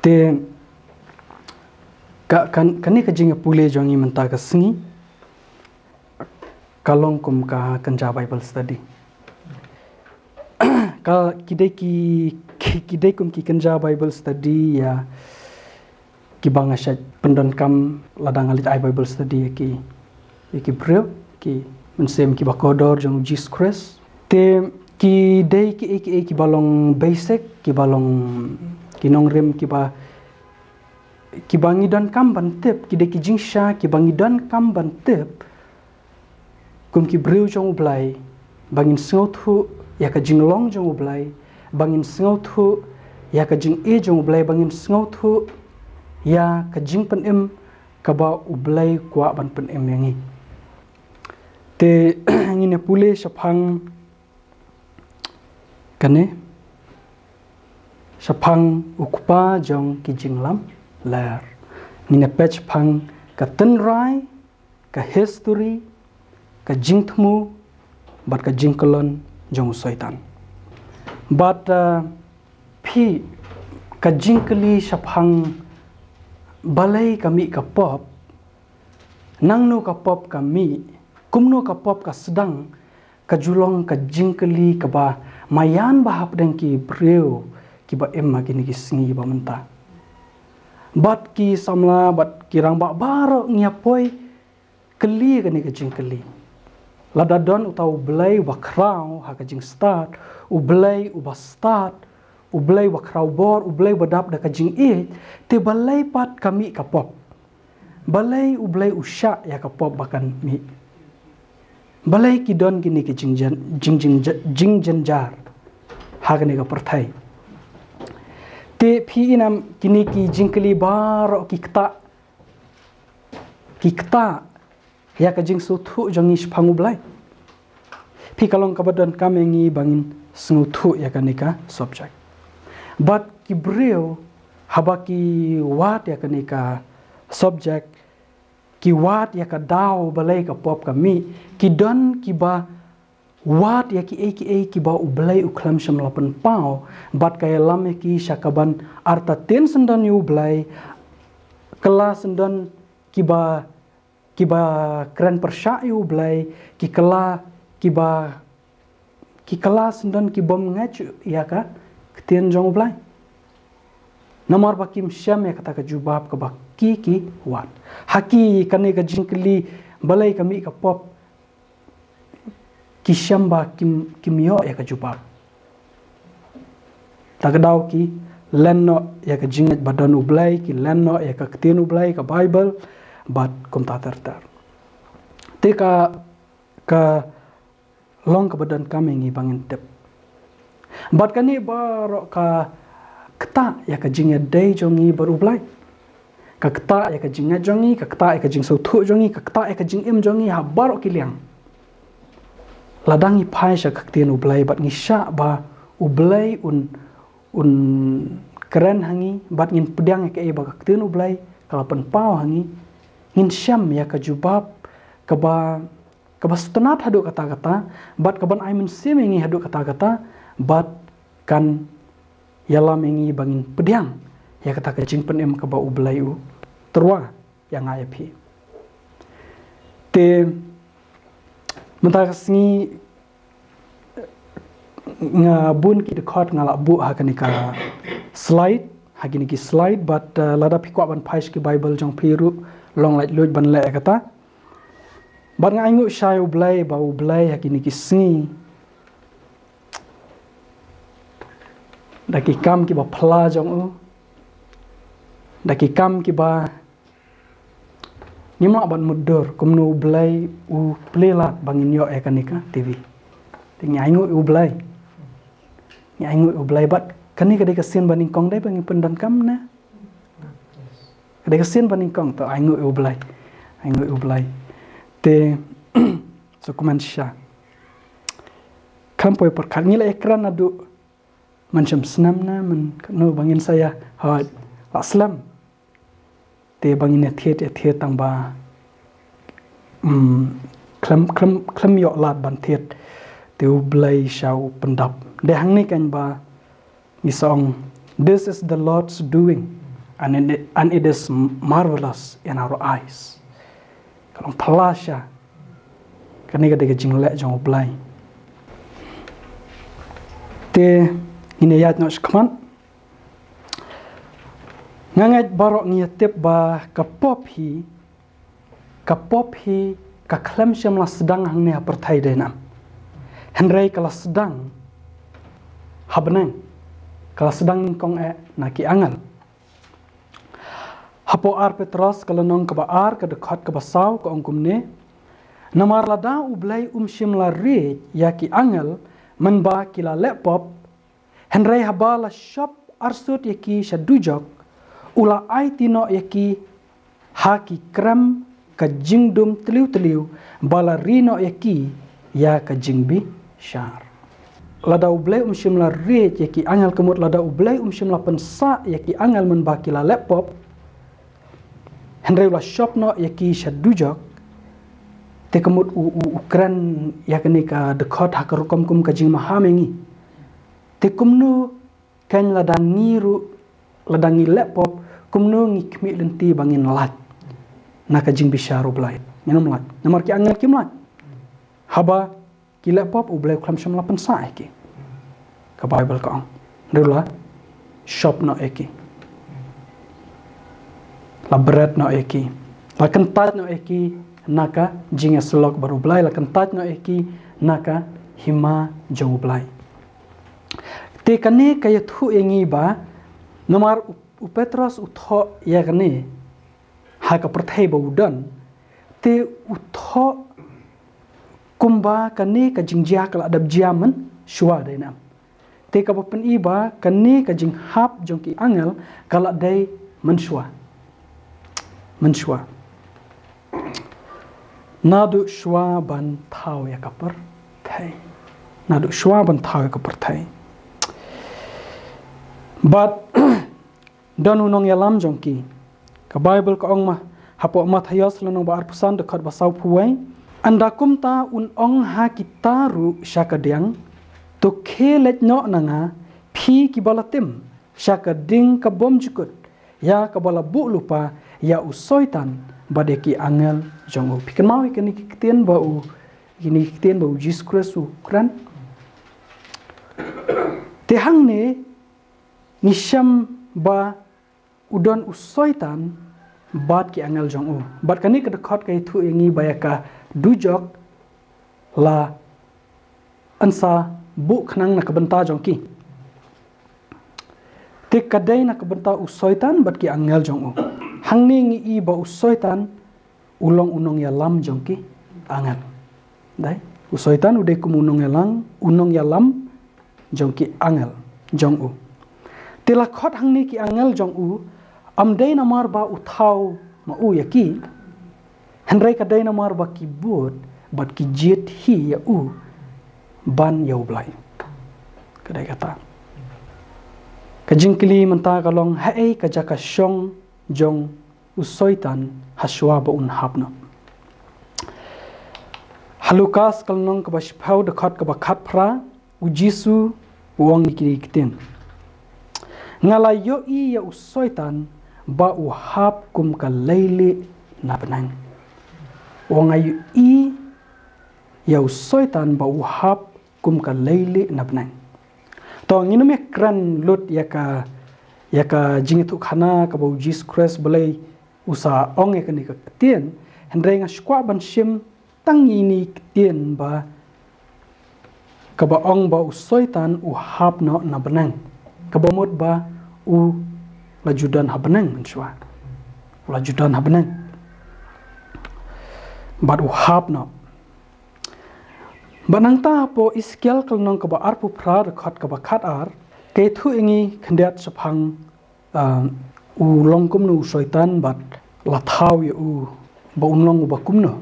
Te kani kajing pule jongi menta kasngi kalong kum ka kanja Bible study. Kal kidai kum ki kanja Bible study ya ki banga syat pendan kam ladang alit ai Bible study ki breu ki mensem ki bakodor jong Jesus Christ. Te ki dai ki balong basic ki balong kinong rem ki bangi dan kam bantep ki de ki jingsha ki bangi dan kam bantep kum ki breu jong ublai bangin sngotu ya ka jinglong jong ublai bangin sngotu ya ka jing e jong ublai bangin sngotu ya ka jing pen em ka ba ublai kwa ban pen em yangi te ngine pule shaphang kane Sapang ukpa jong ki jinglam ler. Ngine pech pang ka tenrai, ka history, ka jingtmu, bat ka jingkolon jong soitan. Bat pi ka jingkeli sapang balai kami ka pop, nangno ka pop kami, kumno ka pop ka sedang, ka julong ka jingkeli ka ba mayan bahap deng ki breu kiba emma gini gisngi ba menta bat ki samla bat kirang ba baro ngiapoi keli gani kajing keli ladadon utau belai wakrau ha kajing start ublai uba start ublai wakrau bor ublai badap da kajing te balai pat kami kapop balai ublai usya ya kapop bakan mi balai kidon gini kajing jing jenjar ha gani ka perthai te pi inam kini ki jingkeli baro ki kta ya ka jing sutu jongi spangu blai pi kalong kabadan kamengi bangin snutu ya kanika subject but ki breu habaki wat ya kanika subject ki wat ya ka dau balai ka pop kami ki don ki ba wat ya ki ba ublai uklam sham lapan pau bat kaya lam ki syakaban arta ten sendan yu ublai kelas sendan ki ba keren persya yu ublai ki kelas sendan ki bom ngacu ya ka ketien jong ublai namar bakim syam ya kata ka jubab ka ba ki wat haki kane ka jingkeli balai kami ka pop ki syamba kimyo ya ka jubab tagadau ki lenno ya ka jingat badan ublai ki lenno ya ka ketien ublai ka Bible bat kum ta tertar te ka long ka badan kami ngi bangin tep bat kani baro ka kta ya ka jingat dai jongi barublai ka kta ya ka jingat jongi ka kta ya ka jing sautu jongi ka kta ya ka jing im jongi ha baro ki liang ladangi pai sya kaktian ublai bat ngisya ba ublai un keren hangi bat ngin pedang ke ba kaktian ublai kalapan pau hangi ngin syam ya ka jubab ka ba sutanat hadu kata-kata bat kaban ai men semengi hadu kata-kata bat kan yalam mengi bangin pedang ya kata ka jing penem ka ba ublai u terwa yang ayapi te mentasngi ngabun ki dekot ngalak bu ha kanika slide ha gini ki slide but lada pikwa ban pais ki Bible jong piru long light loj ban le kata ban ngaingu syai ublai ba ublai ha gini ki sngi daki kam ki ba phla jong u daki kam ki ba nima ban mudur kumno ublai u plelat bangin yo e kanika TV tingi aingu ublai ni aingu ublai bat kani kadai kasin baning kong dai bangin pendan kam na kadai kasin baning kong to aingu ublai te sukuman sya kampoi perkat ngila ekran adu macam senam na men no bangin saya ha aslam te bangin ethiet tang ba klem yo lat ban thiet te ublai syau pendap de hang ni kan ba ni song this is the Lord's doing and it is marvelous in our eyes. Kalong palasya kani ka de jingle jong oblay. Te inayat no skman ngangat barok ngiatip ba kapop hi ka klem syam la sedang hang ne pertai denam. Henry kala sedang habnang kala sedang kong naki angal. Hapo ar Petros kala nong ka ba ar ka dekat ka basau ka ongkum ne namar lada ublay syam la re yaki angal menba kila laptop Henry habala shop arsut yaki shadujok ula ai tino yaki haki kram ka jingdum teliu bala rino yaki ya ka jingbi syar lada ublay syimla re yaki angal kemut lada ublay syimla pensa yaki angal menbakila laptop Henry ula shop no yaki shadujok te kemut ukran yakni ka dekat hakarukom kum ka jing mahamengi te kumnu kan ladangi laptop kumno ngikmi lenti bangin lat naka jing bisharu blai minum lat namar ki angal kim lat haba ki laptop ublai klam sham la pensa ki ka bible ka ang rula shop no eki la bread no eki la kentat no eki naka jing aslok baru blai la kentat no eki naka hima jong blai te kane kaya thu engi ba namar Petros utho yakni haka perthai baudan te utho kumba kani ka jingjia kala adab jiaman shwa dainam te ka papen iba kani ka jing hap jongki angel kala dai menshwa nadu shwa ban thau ya kapar thai nadu shwa ban thau ya kapar thai but dan unong yalam jongki ka bible ka ong ma hapo Matius lanong ba arpusan dekat basau puai anda kumta ong ha kitaru syakadeng to khelet no nanga phi ki balatim syakading ka bom jukut ya ka bala bu lupa ya usoitan badeki angel jongo pikan mau kini kitien bau Jesus Kristus kran te hang ne nisham ba udon usoitan bat ki angel jong bat kani ka dekat ka itu ingi bayaka dujok la ansa bu khnang na kabenta jong ki te kadai na kabenta usoitan bat ki angel jong hangni ngi i ba usoitan ulong unong ya lam jong ki angel dai usoitan ude kum unong ya lam jong ki angel jong tila khot hangni ki angel jong amdai namar ba uthau ma yaki henry kadai namar ba ki bot bat ki jet hi ya ban yau blai kadai kata kajingkili menta kalong hai ka jaka shong jong usoitan haswa ba hapna halukas kalnong ka bashpau dekat ka bakat pra ujisu wong ki kiten ngalayo i ya usoitan ba uhap kum ka leile na benang wong ayu i ya usoitan ba uhap kum ka leile na benang to nginum ekran lut ya ka jingitu khana ka ba Jesus Christ belai usa ong ek ni ka tien hendreng skwa ban sim tang ini tien ba ka ba ong ba usoitan uhap no na benang ka ba mot ba lajudan habenang menswa lajudan habenang bad uhap no banang ta po iskial kalnong ka ba arpu pra dekat ka ba khat ar ke thu ingi khendiat saphang longkum nu soitan bat lathau ya ba unlong ba kumno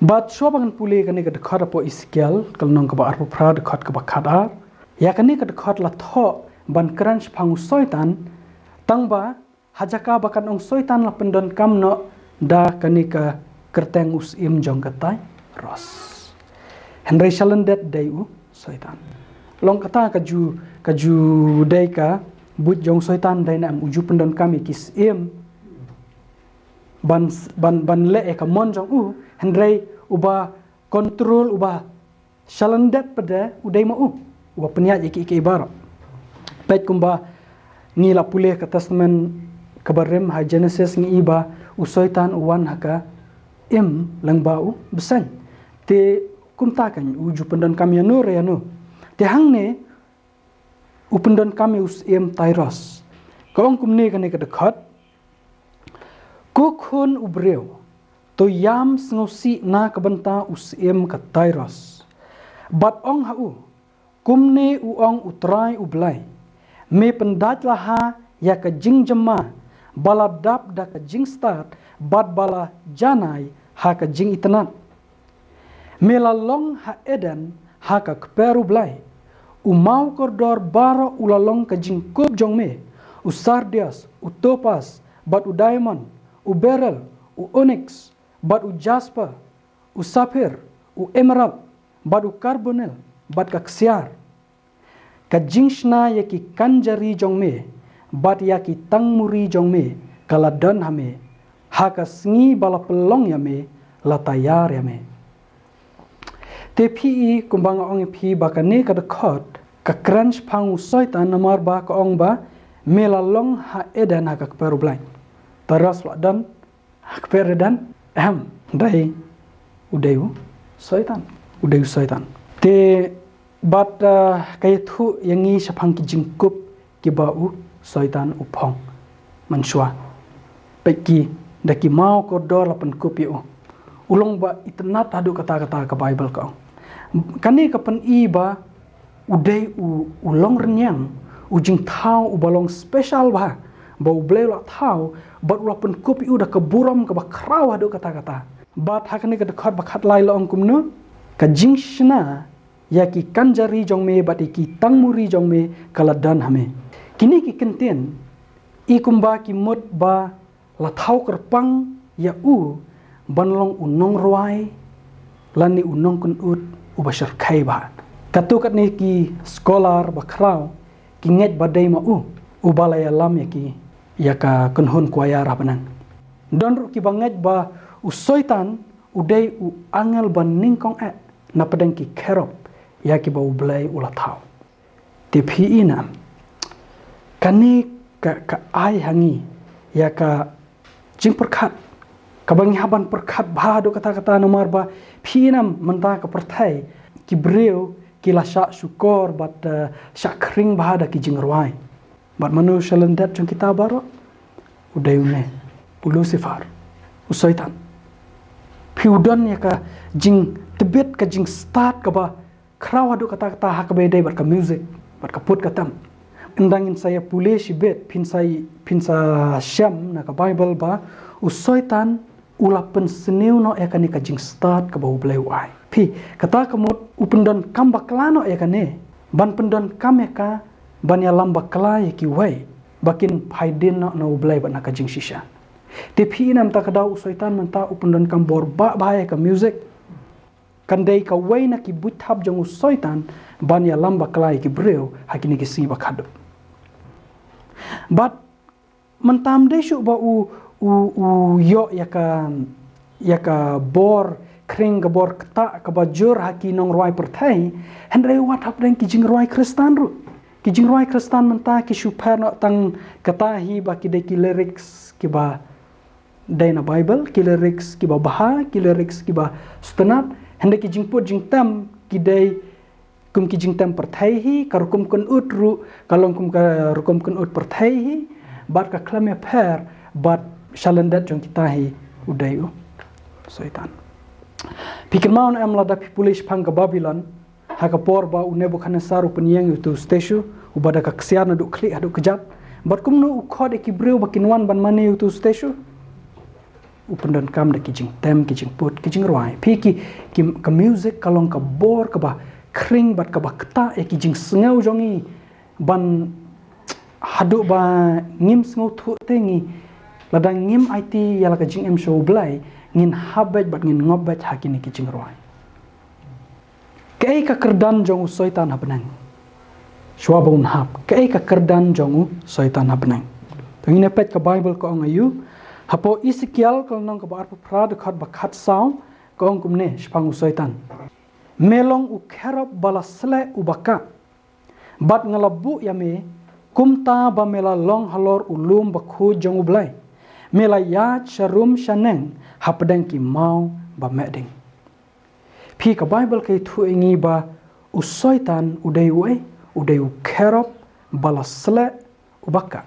bat sobangan pule kani ka dekat po iskial kalnong ka ba arpu pra dekat ka ba khat ar ya kani ka dekat latho ban kran saphang soitan tangba hajaka bakan ong soitan la pendon kamno da kanika kerteng usim jong katai ros henry shalandet dai soitan long kata kaju dai ka but jong soitan dai na uju pendon kami kis ban le ka mon jong hendrai uba kontrol uba shalandat pada udai mau uba peniat iki ibarat baik kumba ngila pulih ke testament kabarem ha Genesis ngi iba usoitan uwan haka lang bau besan te kumtakan uju pendon kami anu reanu te hangne upendon kami us Tyrus kaong kumne kane ka dekat kukhun ubreu to yam sngosi na kabenta us ka Tyrus bat ong hau kumne uong utrai ublai me pendat laha ya ka jing jema bala dap da ka jing start bat bala janai ha ka jing itnat me lalong ha eden ha ka kperu blai umau kordor baro ulalong ka jing kup jong me usardias utopas bat u diamond u beryl u onyx bat u jasper u sapphire u emerald bat u carbonel bat ka ksiar ka jingshna yaki kanjari jong me bat yaki tangmuri jong me kala don hame haka sngi bala pelong ya me la tayar ya me te pi kumbanga ong pi bakane ka dekot ka crunch pang soitan namar ba ka ong ba melalong ha edan haka kperu blain taras wadan kper dan dai udayu soitan te bat kay thu yangi sapang ki jingkup ki bau soitan upong mansua peki daki mau ko dor lapan kupi ulong ba itnat adu kata-kata ke Bible ka kani kapan iba udai ulong renyang ujing thau ubalong special ba ublei la thau bat lapan kupi udah keburam ke bakraw adu kata-kata bat hakani ka dekat bakat lai la ongkumnu ka jingshna yaki kanjari jong me bat iki tangmuri jong me kala dan hame kini ki kenten ikumba ki mot ba la thau kerpang ya banlong unong ruai lani unong kun uba syarkai ba katukat ni ki scholar ba kraw ki nget badai ma ubala ya lam yaki yaka kunhun kuaya rabanan don ru ki banget ba usoitan udai angel ban ningkong na padang ki kerop yaki bau belai ulat thau tipi ina kani ka ai hangi yaka jing perkat kabangi haban perkat bhado kata-kata nomor ba pinam menta ka perthai ki breu ki la syak syukur bat syak kring bahada ki jing ruai bat manusia lendat jong kita baro udayune Lucifer usoitan piudan yaka jing tebet ka jing start ka ba kraw adu kata-kata hakabedai bat ka music bat ka put katam endangin saya pule sibet pinsa syam na ka Bible ba usoitan ulapen seneu no ekane ka jing start ka bau bleu ai pi kata kamot upendon kambak lano ekane ban pendon kameka ban ya lamba kala yaki wai bakin phaidin no blai ban ka jing shisha te pi nam ta kada usoitan menta upendon kambor ba bahaya ka music kandai ka wai na ki buthap jong usoitan ban ya lamba kala yaki breu hakini ki si bakado but mentam desu ba yo yaka bor kring ka bor kta ka bajur haki nong roi perthai hendrai wat hap deng ki jing roi kristan ru ki jing roi kristan menta ki super no tang kata hi ba ki de ki lyrics ki ba dai na Bible ki lyrics ki ba baha ki lyrics ki ba stanat hendai ki jing put jing tam ki dai kum ki jing tam perthai hi karukum kun utru kalong kum ka rukum kun ut perthai hi bat ka klame per bat shalandat jong kita hi udayu soitan pikir maun am lada pipulish pang ka Babylon haka por ba Nebuchadnezzar penyang itu station ubada ka ksiar na du klik adu kejat bat kum no ukhod ki breu bakinwan ban mane itu station upendon kam de kijing tem kijing put kijing ruai piki ka music kalong ka bor ka ba kring bat ka ba kta kijing sngau jongi ban hadu ba ngim sngau thu tengi ladang ngim IT yala ka jing em show blai ngin habet bat ngin ngobet hakini ki jing roi kei ka kerdan jong soitan habenang Shwabun hap ke kerdan jongu soitan habnang. Tungin pet ke Bible ko ang ayu hapo Ezekiel ko nong ke arpu prad khat bakhat saw ko ang kumne shpangu soitan. Melong u kerop balasle ubaka. Bat ngalabu yame kumta ba mela long halor ulum bakhu jongu blai. Mela yat sharum shaneng hapdeng ki mau ba meding. Pi ka Bible ke thu ingi ba usoitan udai u kerop balasle ubaka.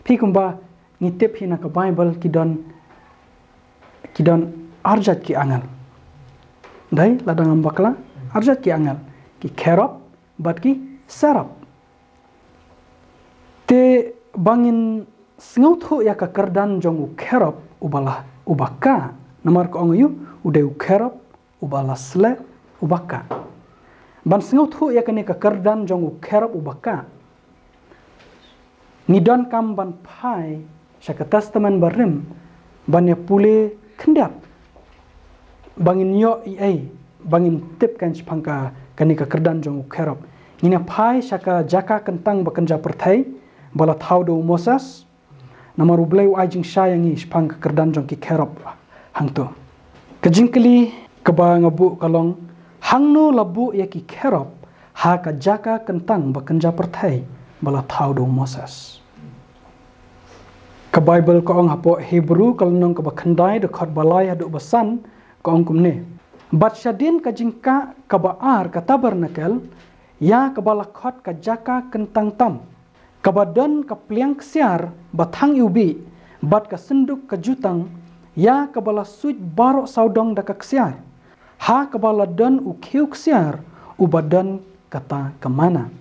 Pi kumba ngitip hina ka Bible kidon arjat ki angal. Dai ladang bakla arjat ki angal ki kerop bat ki serap. Te bangin sengau ya ka kerdan jong u kerop ubala ubaka namar ko angayu udai u kerop ubala sle ubaka. Ban sengau ya kani ka kerdan jong u kerop ubaka. Nidon kam ban pai syaka testament barim ban ya pule kendap. Bangin yo bangin tip kan spangka kani ka kerdan jong u kerop. Ngina pai syaka jaka kentang bakenja pertai bala thau do Moses namaru blai ajing syayangi spang ka kerdan jong ki kerop hangto. Kejingkeli keba ngabu kalong hangno labu ya ki kerop ha ka jaka kentang bakenja pertai bala thau do Moses. Ka Bible ko ang hapo Hebrew kalong ka bakhandai de khot balai hadu basan ko ang kumne. Bat syadin ka jingka ka baar ka tabernakel ya ka bala khot ka jaka kentang tam. Kabadan ka pliang ksiar batang ubi bat ka senduk ka jutang ya ka bala suit barok saudong da ka ksiar. Ha ka bala dan u kiu ksiar u badan kata kemana.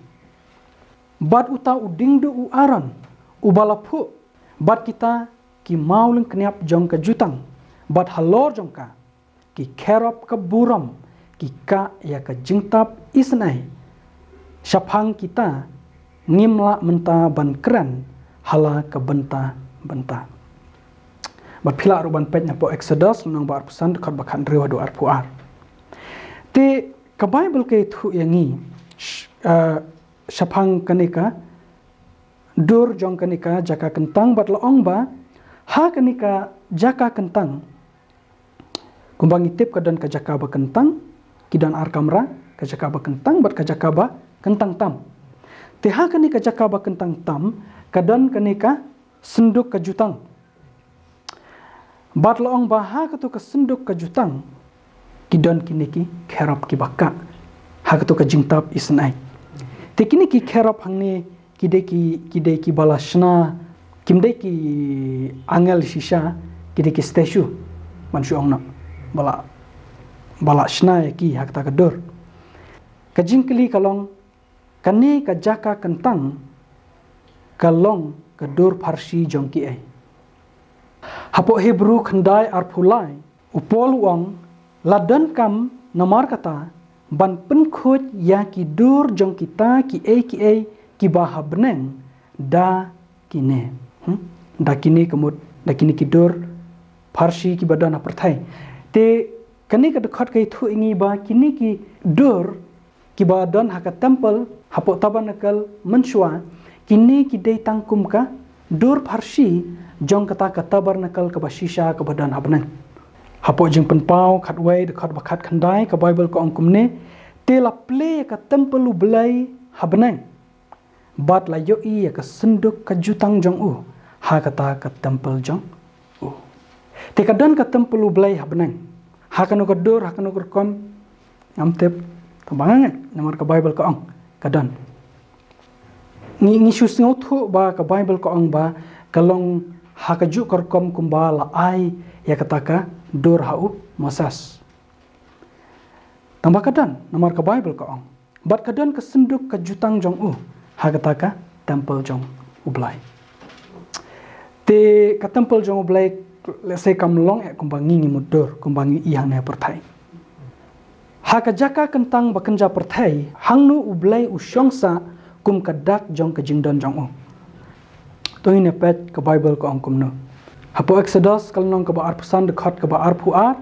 Bat uta uding du u aran u bala pu bat kita ki mauleng keniap jong ka jutang bat halor jong ka ki kerop ka buram ki ka ya ka jingtap isnai syapang kita ngimla menta ban keren hala ke benta. Bat pila ruban petnya po Exodus nang bar pesan dekat bakan rewa do arpuar. Te ke Bible ke thu yangi syapang kanika dur jong kanika jaka kentang bat laong ba ha kanika jaka kentang kumbang itip kadan ka jaka ba kentang kidan arkamra ka jaka ba kentang bat ka jaka ba kentang tam. Teha kani ka jaka ba kentang tam kadan kani ka senduk ka jutang. Bat laong baha katu ka senduk ka jutang kidan kini ki kerap ki baka ha katu ka jingtap isnai. Te kini ki kerap hangni kidai ki balashna kimdai ki angel shisha kidai ki statue manshu ongna bala shna ki hak ta ka dur. Ka jingkeli kalong kani ka jaka kentang kalong ka dur parsi jongki ai. Hapo Hebrew khandai arpulai upol wang ladan kam namar kata ban penkhut ya ki dur jong kita ki ai ki bahabneng da kine. Da kini kemud da kini ki dur parsi ki badan perthai. Te kani ka dekat kai thu ingi ba kini ki dur ki badan haka temple hapo tabanakal menshua kini kidai tangkum ka dur parsi jong kata ka tabernakel ka bashisha ka badan habnang hapo jing penpau khatway dekat bakat khandai ka Bible ko angkumne tela play ka temple u belai habnang bat la yoi ka senduk ka jutang jong u ha kata ka temple jong u te kadan ka temple u belai habnang ha kanu ka dur ha kanu kom amtep tambangan namar ka Bible ko ang kadan ngi sus ngau ba ka Bible ko ang ba kalong hakaju korkom kumbala ai ya kataka dur hau Moses tambah kadan namar ka Bible ko ang bat kadan ka senduk ka jutang jong u ha kataka temple jong ublai te ka temple jong ublai lesai kamlong e kumbangi ngi mudur kumbangi ihang ne perthai haka jaka kentang bakenja perthai hangnu ublai usyongsa kum kadak jong ka jingdon jong u to ine pet ka Bible ko angkum no hapo Exodus kalnong ka ba arpusan dekat ka ba arpuar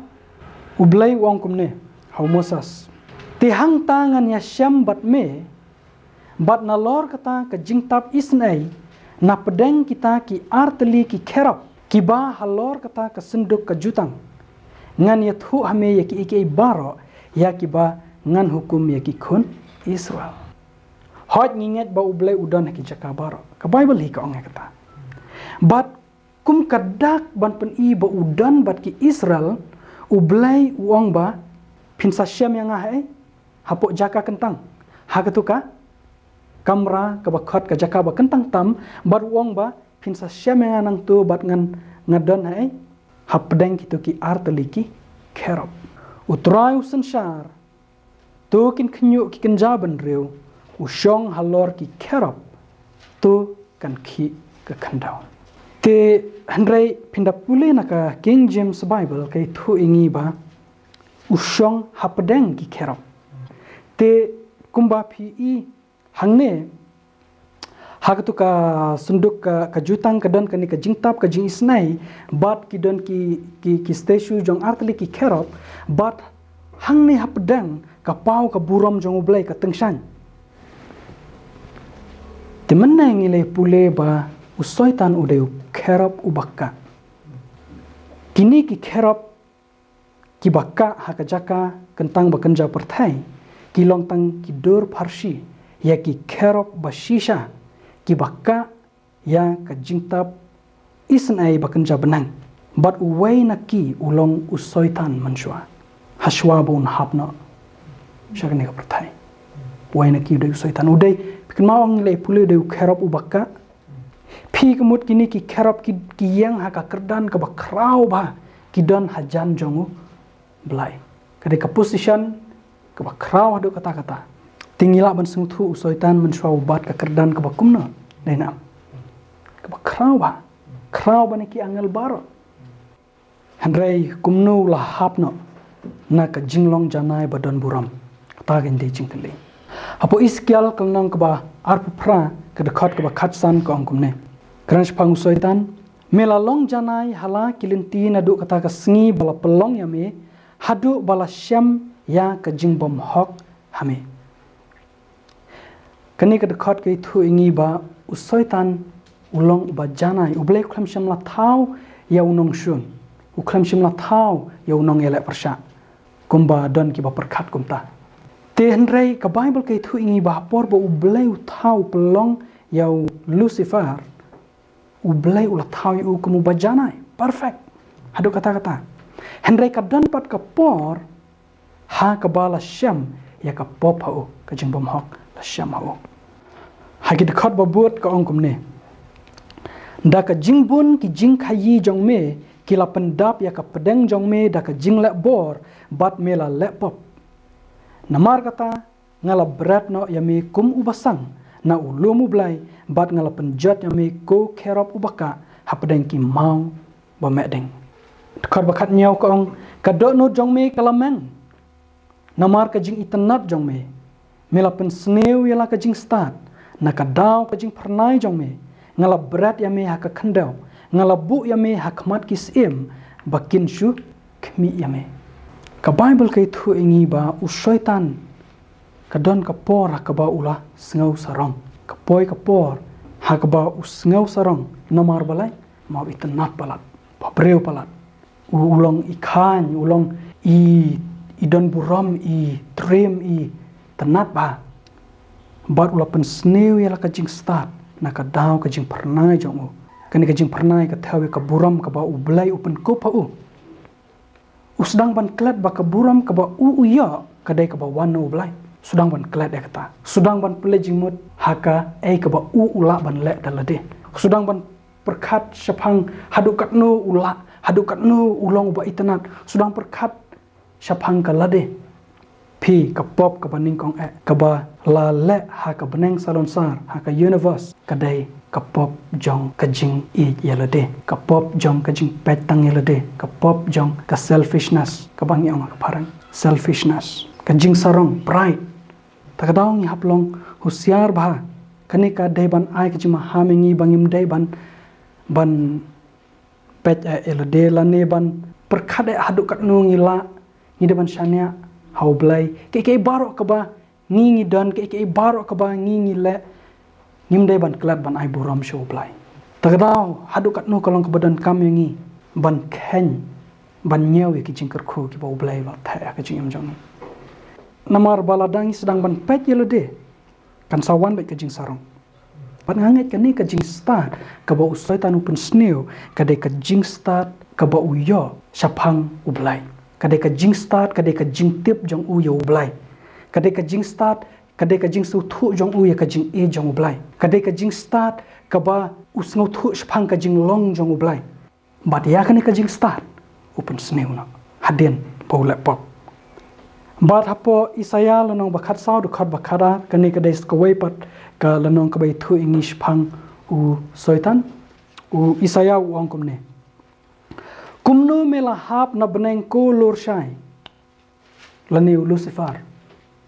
ublai wong kumne hau Moses ti hang tangan ya syam bat me Bat na lor kata ke jingtap isnai na pedeng kita ki arteli ki kerap ki ba halor kata ke senduk ke jutang ngan ya thu hame ya ki iki baro ya ki ba ngan hukum ya ki kun Israel hot nginget ba ublai udan ki jaka baro ke Bible hi ka ong kata bat kum kadak ban pen i ba udan bat ki Israel ublai uang ba pinsa syam yang ahai hapok jaka kentang ha ketuka kamera ke bakhat ke jaka ba kentang tam bat uang ba pinsa syam yang anang tu bat ngan ngadon hai hapdeng kitu ki arteliki kerop utrai usen syar tu kin khnyu ki kenjaban reu usyong halor ki kerop tu kan ki ke khandau te handrai pinda pule naka King James Bible kai thu ingi ba usyong hapdeng ki kerop te kumba phi i hangne hak tu ka sunduk ka jutang ka don ka ni ka jingtap ka jing isnai bat ki don ki statue jong artli ki kerop bat hangne hapdang ka pau ka buram jong ublai ka tengshan temenna ngile pule ba usoitan udeu kerop ubakka kini ki kerop ki bakka hak jaka kentang bakenja perthai ki longtang ki dur parsi ya ki kerop bashisha ki bakka ya ka jingtap isnai bakenja benang bat uwai na ki ulong usoitan mansua haswa bun hapna syakne ka perthai uwai na ki de usoitan udai pikin maong le pule de kerop ubakka phi kemut kini ki kerop ki yang ha ka kerdan ka bakrau ba ki don hajan jongu blai kade ka position ka bakrau adu kata-kata tingila ban sengthu usoitan mensua ubat ka kerdan ka bakumna daina ka bakrau ba krau ba ki angel baro handrai kumnu la hapno na ka jinglong janai badon buram ta gen de jingtele apo iskial kalnong ka ba arpra ka dekat ka ba khatsan ka angkumne krans pang usoitan melalong janai hala kilinti na du kata ka sngi bala pelong yame hadu bala syam ya ka jingbom hok hame kani ka dekat ke thu ingi ba usoitan ulong ba janai ublai khlam sham la thau ya unong shun ukhlam sham la thau ya unong ele persha kumba don ki ba perkhat kumta te hendrai ka Bible ke thu ingi ba por ba ublai thau pelong ya Lucifer ublai ula thau yu kumu ba janai perfect hadu kata-kata hendrai ka don pat ka por ha ka bala syam ya ka pop hau ka jingbom hok la syam hau hagi dekat ba buat ka ongkum ne da ka jingbun ki jing khayi jong me ki la pendap ya ka pedeng jong me da ka jing le bor bat me la le pop namar kata ngala berat no ya me kum ubasang na ulumu blai bat ngala penjat ya me ko kerop ubaka ha pedeng ki mau ba medeng dekat bakat nyau ka ong ka do no jong me kalameng namar ka jing itanat jong me mela pen sneu ya la ka jing start na ka daw ka jing pernai jong me ngala berat ya me ha ka khandau ngala bu ya me ha khmat ki sim bakin shu khmi ya me ka Bible kai thu ingi ba usoitan ka don ka por ha ka ba ula sngau sarong ka poi ka por ha ka ba usngau sarong namar balai mau itanat balat pabreu balat ulong ikan ulong idon buram i trim i tanat ba bat ula pen sneu ya la ka jing start na ka daw ka jing pernai jong kani ka jing pernai ka thawe ka buram ka ba ublai upen ko pa usdang ban klat ba ka buram ka ba ya kadai ka ba wano ublai sudang ban klat ya kata sudang ban pele jingmut haka ka ba ula ban le dalade sudang ban perkhat syapang hadukat no ula hadukat no ulong ba itanat sudang perkhat syapang ka lade pi ka pop ka baning kong ka ba la le ha ka beneng salon sar ha ka universe kadai ka pop jong ka jing i yelade ka pop jong ka jing petang yelade ka pop jong ka selfishness ka bang yang ka parang selfishness ka jing sarong pride ta ka daw ngi haplong husiar ba kani ka dai ban ai ka jima hamengi bangim dai ban pet yelade la ne ban perkade hadu kat no ngila ngi de ban syania hau blai ke baro ka ba ngi dan ke barok ka ba ngi le ngimdai ban klat ban ai buram show blai tagadaw hadu kat no kalong kebadan kami ngi ban khen ban nyewi ki jingkar khu ki ba blai ba tha ka jing jong namar baladang sedang ban pet yelode kan sawan baik ke jing sarong ban nganget kan ni ka jing start ka ba usai tanu pen sneo ka de ka jing start ka ba uyo sapang ublai ka de ka jing start ka de ka jing tip jong uyo ublai ka de ka jing start kadai ka jing su thu jong u ya ka jing e jong ublai kadai ka jing start ka ba usngau thu shphang ka jing long jong ublai bat ya ka ni ka jing start open sneu na hadin po laptop bat hapo isaya lanong bakhat sau du khat bakhara ka ni ka dai ska wei pat ka lanong ka bai thu ingi shphang u soitan u isaya u ongkom ne kumno mela hap na beneng ko lor shai laniu lucifer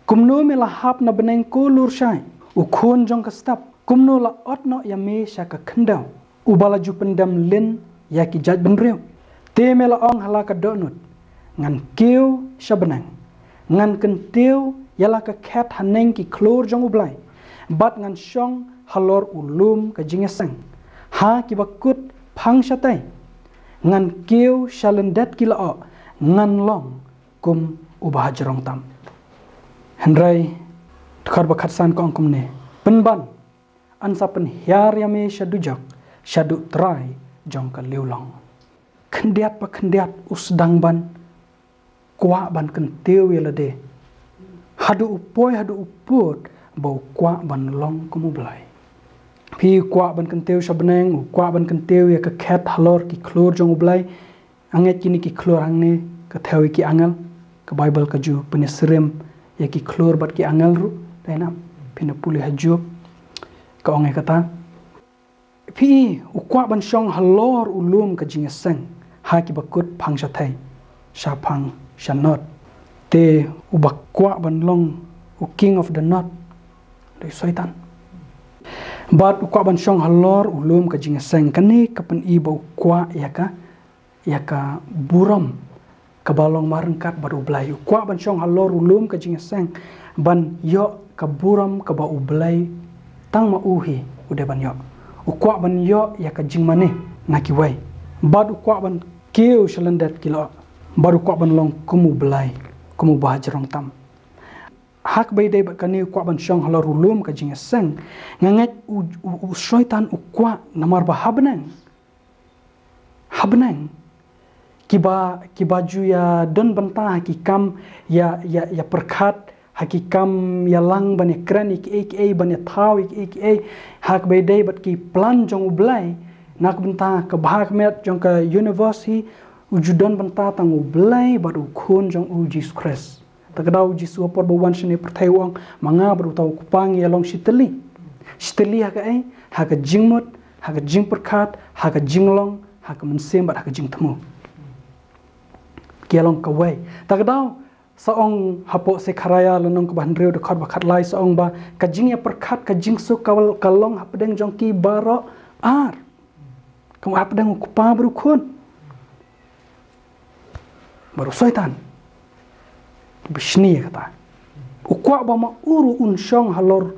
kumno me la hap na beneng ko lur shai u khon jong ka stap kumno la ot no ya me sha ka khandau u bala ju pendam len ya ki jaj benreu te me la ong hala ka donut ngan keu sha benang ngan ken teu ya la ka khat haneng ki klor jong u blai bat ngan shong halor ulum ka jingesang ha ki bakut phang sha tai ngan keu shalendet ki la ngan long kum u ba jarong tam Hendrai tukar bakat san ko angkum ne penban ansa pen hiar ya me shadujak shadu trai jong ka liulong kendiat pa kendiat usdang ban kwa ban kenteu ya de hadu upoi hadu uput bau kwa ban long kumu blai pi kwa ban kenteu shabneng kwa ban kenteu ya ka khat halor ki klor jong blai anget kini ki klor angne ka thewi ki angal ka bible ka ju penesrem ya ki klor bat ki angal ru daina pina puli hajub ka ongai kata pi ukwa ban shong halor ulum ka jingeseng ha ki bakut phang sha thai sha phang sha not te ubakwa ban long u king of the not dei soitan bat ukwa ban shong halor ulum ka jingeseng kani kapan i ba ukwa ya ka buram kabalong marengkat baru belai kwa ban shong halor ulum ka jingeseng ban yo ka buram ka ba ublai tang ma uhi ude ban yo ukwa ban yo ya ka jingmane naki wai bad ukwa ban keu shalandat kilo baru kwa ban long kumu belai kumu bahajrong tam hak bai dei bakani ukwa ban shong halor ulum ka jingeseng nganget u syaitan ukwa namar bahabnang habnang kiba ju ya don banta hakikam ya perkhat hakikam ya lang bani kran ik bani thau ik hak be dei bat ki plan jong ublai nak banta ka bahak met jong ka university ujudon banta tang ublai bat u khon jong u Jesus Christ takdau jisu por bawan shne perthai wang manga bru tau kupang ya long shiteli haka jingmot haka jing perkhat haka jinglong haka mensem bat haka jing thmu kialong kawai takdau saong hapo se kharaya lanong ka ban reu de khat bakhat lai saong ba kajing ya perkhat kajing su kawal kalong hapdeng jong ki baro ar kamu hapdeng kupa baru khon baru syaitan bishni kata ukwa ba ma uru unshong halor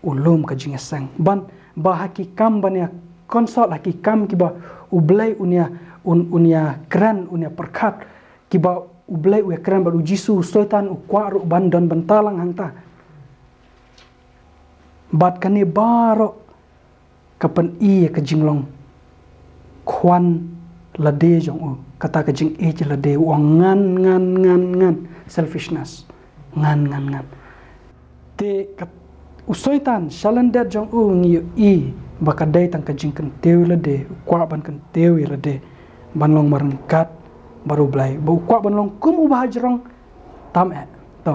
ulum kajing sang ban ba hakikam ban ya konsol hakikam ki ba ublai unia kran unia perkhat kiba ublai u ekran baru jisu soitan ukwa ru bandan bantalang hangta bat kani baro kapan i ka jinglong khwan lade jong u kata ka jing e lade u ngan selfishness ngan te usoitan shalandet jong u ngi i bakadai tang ka jing kan teu lade ukwa ban kan teu lade banlong marengkat baru belai bau kwa banlong kum ubah jerong tam to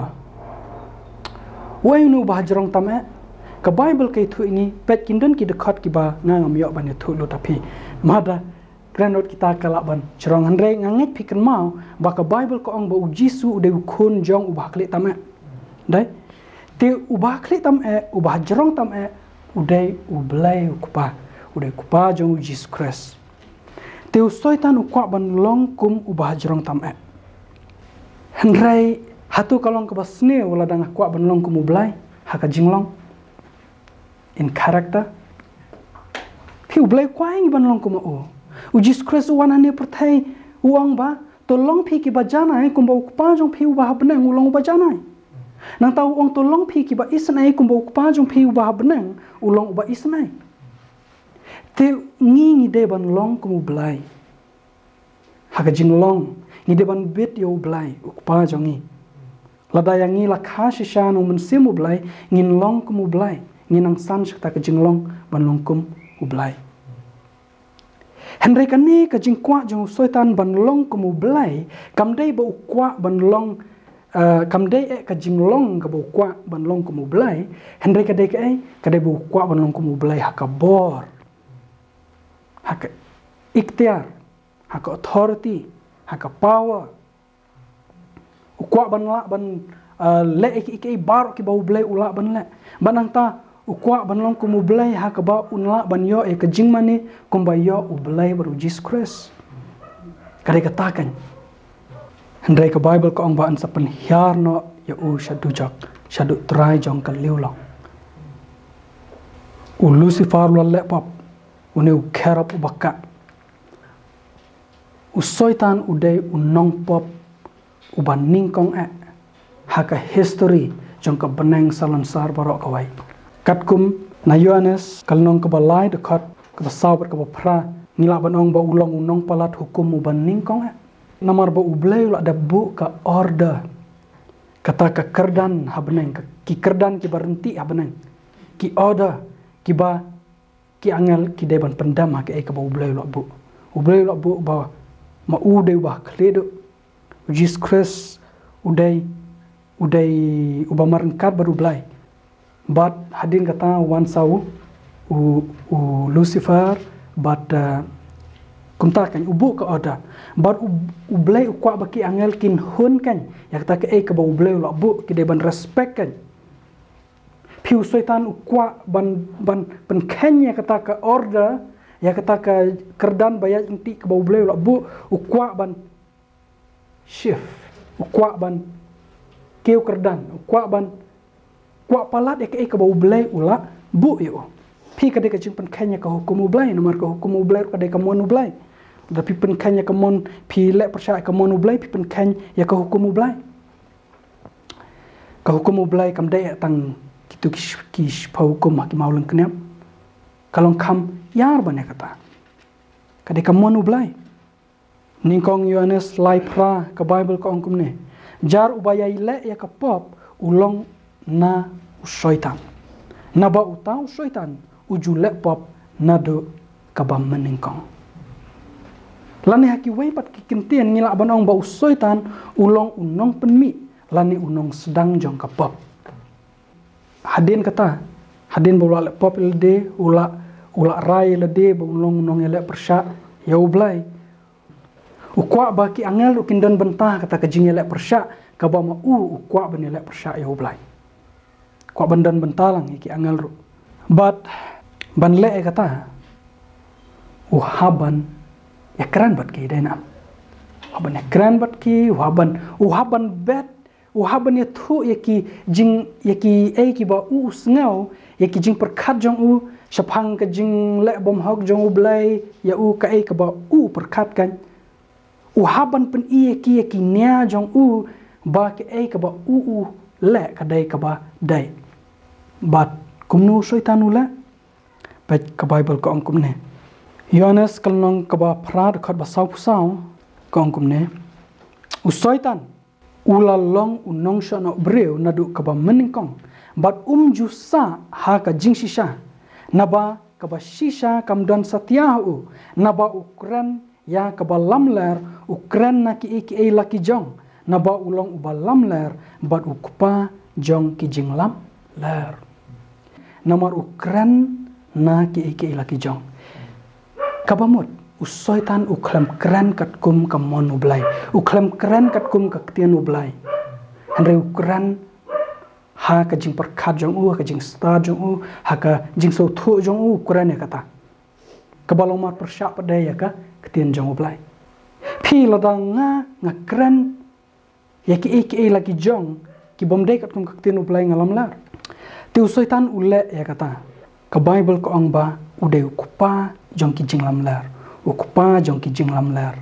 wai nu ubah jerong tam ka bible kai thu ini pet kindon ki dekat ki ba ngam yo ban thu lo tapi mada granot kita kala ban jerong handre nganget pikan mau ba ka bible ko ong ba ujisu de khon jong ubah klik tam dai te ubah klik tam ubah jerong tam udai ublai kupa jong Jesus Christ teu soitan ukwa ban long kum ubah jerong tam henrai Hatu kalong ke basne wala dang kwa banlong ku mublai haka jinglong in character. Pi ublai kwa ing banlong ku mo. Jesus Christ wana ne pertai uang ba tolong pi ki bajana kumba ukpa jong pi ubah benang ulong bajana. Nang tahu uang tolong pi ki ba isnai kumba ukpa jong pi ubah benang ulong ubah isnai. Te ngi de banlong ku mublai. Haka jinglong ngi de ban bit yo ublai ukpa jongi. Lada yang ngi lakha shishan umen simu blai ngin long kum ublai nginang san shakta ke jinglong banlong kum ublai. Henry kani ke jingkwa jong soitan banlong kum ublai kamdai ba ukwa banlong kamdai ke jinglong ke ba ukwa banlong kum ublai Henry kadai kadai ba ukwa banlong kum ublai haka bor haka ikhtiar haka authority haka power ukwa ban le iki bar ki bau blai ula ban le banang ta ukwa ban long ku blai ha ka ba unla ban yo ke jing mani kum ba yo u blai baru Jesus Christ kare katakan handai ka Bible ko ong ba an sa pen hiar no ya u shadu jak shadu trai jong ka liulong u Lucifer lo le pop u ne u kerap u bakka u soitan u dei u nong pop uban ningkong haka history jong ka beneng salansar barok kawai katkum na Yohanes kalnong ka balai dekat ka sabat ka pra ngila banong ba ulong unong palat hukum uban ningkong namar ba ublay la dabu ka order kata ka kerdan habeneng ki kerdan ki berhenti habeneng ki order ki ba ki angel ki deban pendam ha ka ba ublay la bu ba ma u de ba kledo Jesus Christ udai uba marengkat baru belai. But hadin kata wan sau u Lucifer but kumta kan ubu ka oda. But u belai ukwa baki angel kin hun kan. Ya kata ke ba u belai la bu ki deban respect kan. Piu syaitan ukwa ban penkenya kata ka order ya kata ka kerdan bayat inti ke ba u belai la bu ukwa ban shift ukwa ban keu kerdan ukwa ban kwa palat ke bau belai ula bu yo pi kade ka jing penkanya ka hukum belai nomor ka hukum belai kade ka mon belai tapi penkanya ka mon pi le persya ka mon belai pi penkanya ya ka hukum belai kam dai tang kitu kish pa hukum ki maulun knyam kalong kam yar bane kata kade ka mon belai ningkong Yohanes lai pra ka Bible ka ongkum ne jar ubaya ile ya ka pop ulong na syaitan na ba utang syaitan ujule pop na do ka ba meningkong lani haki wei pat ki kintian ngila banong ba syaitan ulong unong penmi lani unong sedang jong ka pop hadin kata hadin ba le pop lede ula rai lede ba ulong ele persya ya ublai ukwa baki angel ukin don bentah kata kejing elek persya ka ba ma ukwa ben elek persya ya ublai kwa bandan bentalang iki angel ru but ban le kata uhaban ya kran bat ki dena uhaban ya kran bat ki uhaban bet uhaban ya thu yaki jing yaki ki ba snau yaki jing perkat jong shapang ka jing le bom hok jong ublai ya ka ka ba perkat kan uhaban pen ki nia jong ba ke ka ba le ka dai ka ba dai but kumnu syaitan ula bet ka Bible ka angkum ne Yohanes kalnong ka ba prad khat ba sau pusau ka angkum ne syaitan ula long unong sha no breu nadu ka ba meningkong but jusa ha ka jing shisha naba ka ba shisha kam dan satya naba ukran ya ka ba lamler ukran na ki laki jong na ba ulong uba lamler bat ukpa jong ki jing lam ler namar ukran na ki laki jong kabamut usoitan uklam kran kat kum kamon ublai uklam kran kat kum ka tian ublai andre ukran ha ka jing perkat jong ka jing star jong ha ka jing so thu jong ukran ya kata kabalong mar persya pada ya ka ketian jong ublai pi ladang nga kran ya ki lagi jong ki bom dek kum kaktin ublai ngalam lar ti usoitan ule ya kata ka Bible ko ang ba ude kupa jong ki jing lam lar ukupa jong ki jing lam lar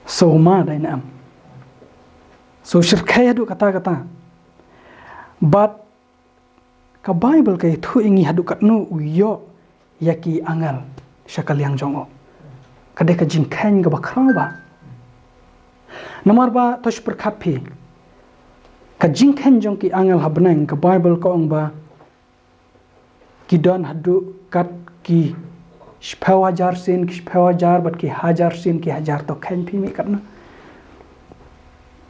so ma dai nam so shirkaya du kata but ka Bible kay thu ingi hadu katnu uyo yaki angal syakal yang jongo kade ka jing khain ga bakhraw ba nomor ba tosh perkhapi ka jing khain jong ki angal habnang ka Bible ko ong ba kidon hadu kat ki shpawajar sin ki shpawajar bat ki hajar sin ki hajar to khain phi mi katna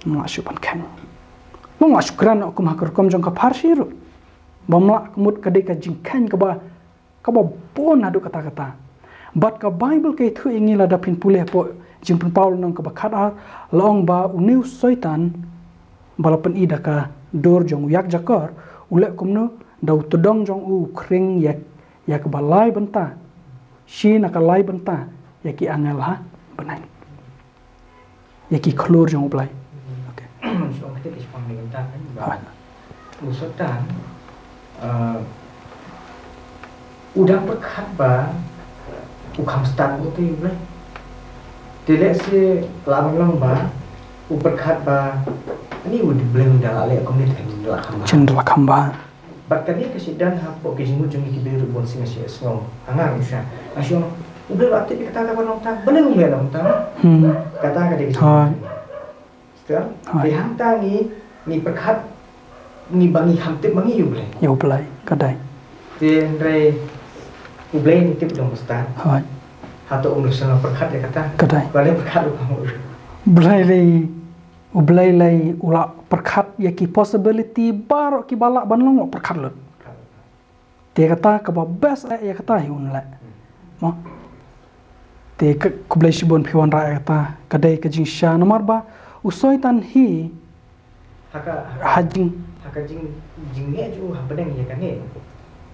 ma shupan khain mo shukran akum hakar kom jong ka farsiru bamla kemut kadai ka jingkan ka ba bon hadu kata but ka Bible ke thu ingi la dapin puleh po jingpun Paul nang ka bakhada long ba uniu soitan balapan ida ka dor jong yak jakar ule kumno dau todong jong u kring yak balai benta shi na ka lai benta yaki angel ha benang yaki klor jong blai okay so kita kisah benta kan usotan udang perkat ba ukam stan uti ble dilek si lang ba uperkat ba ini udah belum dah ale aku ni cendela kamba bat kali kesidan hapo kijimu jungi kibiru bon singa sia sngong angar usha asyo udah waktu dikata ka nong ta belum ya nong ta kata ka dik setelah dihanta ni perkat ni bangi hamtip bangi yu blai kadai tin re ublai ni tip dong stan hai hato sana perkat ya kata kadai balik perkat lu ublai lay ula perkat yaki possibility bar ki balak banlong perkat lut dia kata ka ba best ya kata hiun la mo te ku blai shibon phiwan ra kata kadai ka jing sha nomor ba usoitan hi hajing jingnya ju habeneng ya kan ni